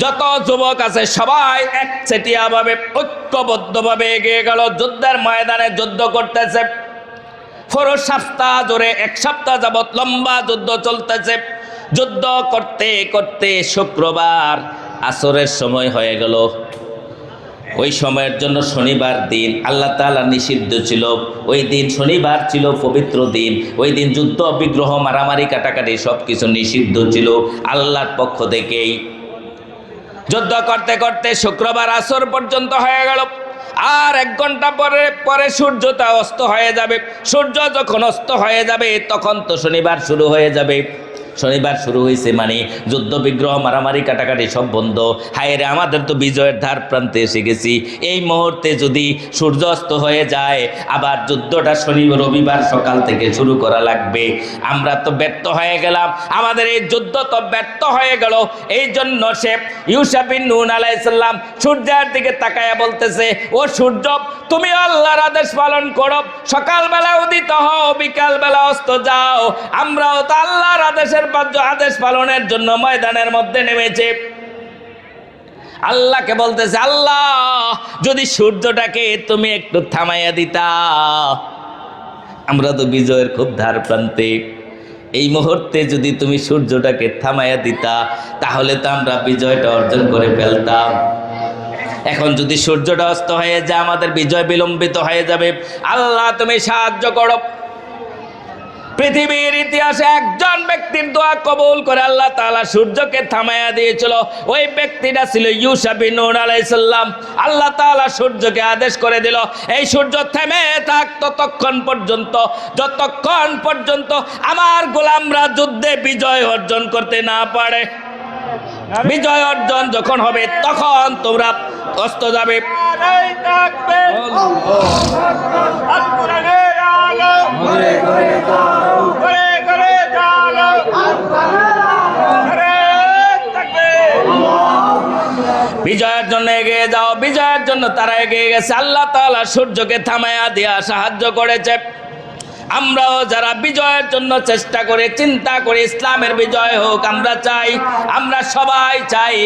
যত যুবক আছে সবাই একচেটিয়াভাবে ঐক্যবদ্ধভাবে এগিয়ে গেল, যুদ্ধের ময়দানে যুদ্ধ করতেছে। পুরো সপ্তাহ জুড়ে, এক সপ্তাহ যাবৎ লম্বা যুদ্ধ চলতেছে। যুদ্ধ করতে করতে শুক্রবার আসরের সময় হয়ে গেল। ওই সময়ের জন্য শনিবার দিন আল্লাহ তাআলা নিষিদ্ধ ছিল। ওই দিন শনিবার ছিল পবিত্র দিন। ওই দিন যুদ্ধ বিগ্রহ মারামারি কাটাকাটি সব কিছু নিষিদ্ধ ছিল আল্লাহর পক্ষ থেকেই। যুদ্ধ করতে করতে শুক্রবার আসর পর্যন্ত হয়ে গেল। আর 1 ঘন্টা পরে সূর্যটা অস্ত হয়ে যাবে। সূর্য যখন অস্ত হয়ে যাবে তখন তো শনিবার শুরু হয়ে যাবে। শনিবার শুরু হয়েছে মানে যুদ্ধ বিগ্রহ মারামারি কাটাকাটি সব বন্ধ। হায় রে, আমাদের তো বিজয়ের ধার প্রান্তে এসে গেছি। এই মুহূর্তে যদি সূর্য অস্ত হয়ে যায় আবার যুদ্ধটা রবিবার সকাল থেকে শুরু করা লাগবে। আমরা তো ব্যর্থ হয়ে গেলাম, আমাদের এই যুদ্ধ তো ব্যর্থ হয়ে গেল। এই জন্য সে ইউশা বিন নুন আলাইহিস সালাম সূর্যের দিকে তাকায়া বলতেছে, ও সূর্য, তুমি আল্লাহর আদেশ পালন করো, সকালবেলা উদিত হও, বিকালবেলা অস্ত যাও। আমরাও তো আল্লাহর আদেশ পালনের জন্য ময়দানের মধ্যে নেমেছে। আল্লাহকে বলতেছে, আল্লাহ যদি সূর্যটাকে তুমি একটু থামাইয়া দিতা, আমরা তো বিজয়ের খুব ধার প্রান্তে। এই মুহূর্তে যদি তুমি সূর্যটাকে থামাইয়া দিতা তাহলে তো আমরা বিজয়টা অর্জন করে ফেলতাম। এখন যদি সূর্যটা অস্ত হয়ে যায় আমাদের বিজয় বিলম্বিত হয়ে যাবে। আল্লাহ তুমি সাহায্য করো। পৃথিবীর ইতিহাসে একজন ব্যক্তির দোয়া কবুল করে আল্লাহ তাআলা সূর্যকে থামাইয়া দিয়েছিল। ওই ব্যক্তিটা ছিল ইউশা বিন নুন আলাইহিস সালাম। আল্লাহ তাআলা সূর্যকে আদেশ করে দিল, এই সূর্য থেমে থাক ততক্ষণ পর্যন্ত, যতক্ষণ পর্যন্ত আমার গোলামরা যুদ্ধে বিজয় অর্জন করতে না পারে। বিজয় অর্জন যখন হবে তখন তোমরা অস্ত যাবে। বিজয়ের জন্য এগিয়ে যাও, বিজয়ের জন্য তারা এগিয়ে গেছে। আল্লাহ তাআলা সূর্যকে থামাইয়া দিয়া সাহায্য করেছে। আমরাও যারা বিজয়ের জন্য চেষ্টা করে চিন্তা করে ইসলামের বিজয় হোক আমরা চাই, আমরা সবাই চাই।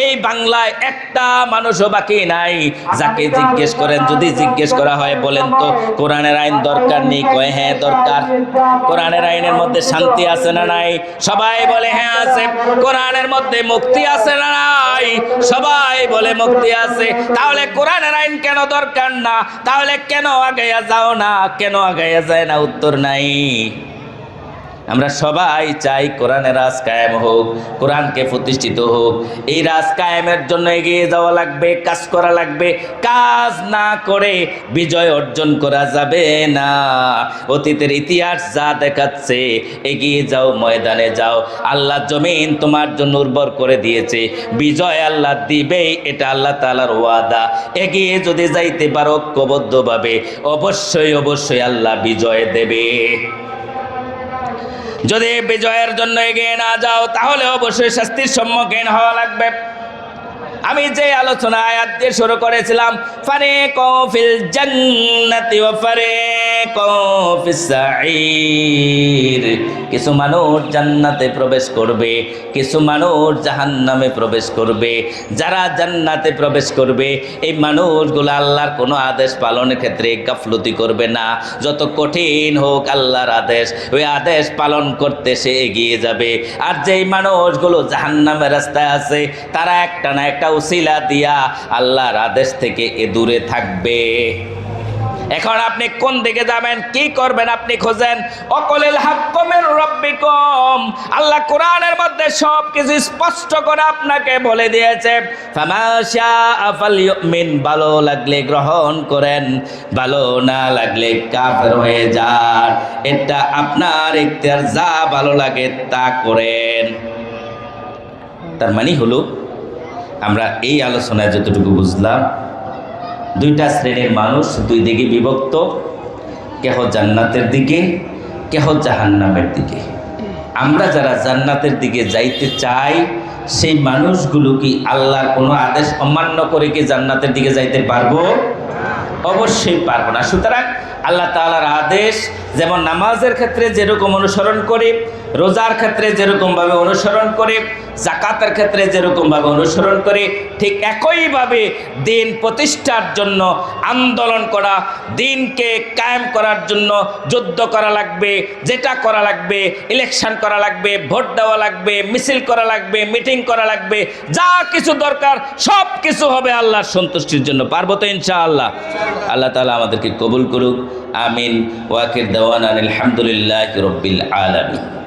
এই বাংলায় একটা মানুষও বাকি নাই যাকে জিজ্ঞেস করেন, যদি জিজ্ঞেস করা হয় বলেন তো কোরআনের আইন দরকার নেই, কয় হ্যাঁ দরকার। কোরআনের আইনের মধ্যে শান্তি আছে না নাই? সবাই বলে হ্যাঁ আছে। কোরআনের মধ্যে মুক্তি আছে না নাই? সবাই বলে মুক্তি আছে। তাহলে কোরআনের আইন কেন দরকার না? তাহলে কেন আগাইয়া যাও না? কেন আগাইয়া যায় না? উত্তর নাই। আমরা সবাই চাই কোরআনের রাজ কায়েম হোক, কোরআনকে প্রতিষ্ঠিত হোক। এই রাজ কায়েমের জন্য এগিয়ে যাওয়া লাগবে, কাজ করা লাগবে। কাজ না করে বিজয় অর্জন করা যাবে না। অতীতের ইতিহাস যা দেখাচ্ছে, এগিয়ে যাও, ময়দানে যাও। আল্লাহ জমিন তোমার জন্য উর্বর করে দিয়েছে, বিজয় আল্লাহ দিবেই, এটা আল্লাহ তাআলার ওয়াদা। এগিয়ে যদি যাইতে পারো ঐক্যবদ্ধভাবে, অবশ্যই অবশ্যই আল্লাহ বিজয় দেবে। যদি বিজয়ের জন্য এগিয়ে না যাও, তাহলে অবশ্যই শাস্তির সম্মুখীন হওয়া লাগবে। আমি যে আলোচনা আয়াত দিয়ে শুরু করেছিলাম, ফারিকুন ফিল জান্নাতি ওয়া ফারিকুন ফিস সাঈর, কিছু মানুষ জান্নাতে প্রবেশ করবে, কিছু মানুষ জাহান্নামে প্রবেশ করবে। যারা জান্নাতে প্রবেশ করবে, এই মানুষগুলো আল্লাহর কোনো আদেশ পালনের ক্ষেত্রে গাফলতি করবে না। যত কঠিন হোক আল্লাহর আদেশ, ওই আদেশ পালন করতে সে এগিয়ে যাবে। আর যেই মানুষগুলো জাহান্নামের রাস্তায় আছে, তারা একটা না একটা উসিলা দিয়া আল্লাহর আদেশ থেকে দূরে থাকবে। এখন আপনি কোন দিকে যাবেন, কি করবেন, আপনি খোঁজেন। অকলিল হাক্কু মির রাব্বিকুম, আল্লাহ কোরআনের মধ্যে সব কিছু স্পষ্ট করে আপনাকে বলে দিয়েছে। ফামা শাআ ফালইউমিন, ভালো লাগলে গ্রহণ করেন, ভালো না লাগলে কাফের হয়ে যান। এটা আপনার ইখতিয়ার, যা ভালো লাগে তা করেন। তার মানে হলো, আমরা এই আলোচনায় যতটুকু বুঝলাম, দুইটা শ্রেণীর মানুষ দুই দিকে বিভক্ত, কেহ জান্নাতের দিকে, কেহ জাহান্নামের দিকে। আমরা যারা জান্নাতের দিকে যাইতে চাই, সেই মানুষগুলো কি আল্লাহর কোনো আদেশ অমান্য করে কি জান্নাতের দিকে যাইতে পারবো? অবশ্যই পারবো না। সুতরাং আল্লাহ তাআলার আদেশ, যেমন নামাজের ক্ষেত্রে যেরকম অনুসরণ করে, রোজার ক্ষেত্রে যেরকমভাবে অনুসরণ করে, যাকাতের ক্ষেত্রে যেরকমভাবে অনুসরণ করে, ঠিক একইভাবে দিন প্রতিষ্ঠার জন্য আন্দোলন করা, দিনকে কায়েম করার জন্য যুদ্ধ করা লাগবে। যেটা করা লাগবে, ইলেকশন করা লাগবে, ভোট দেওয়া লাগবে, মিছিল করা লাগবে, মিটিং করা লাগবে, যা কিছু দরকার সব কিছু হবে আল্লাহর সন্তুষ্টির জন্য। পারবো তো ইনশাআল্লাহ? আল্লাহ তাআলা আমাদেরকে কবুল করুক। আমিন। ওয়াকির দাওয়ানা আলহামদুলিল্লাহি রাব্বিল আলামিন।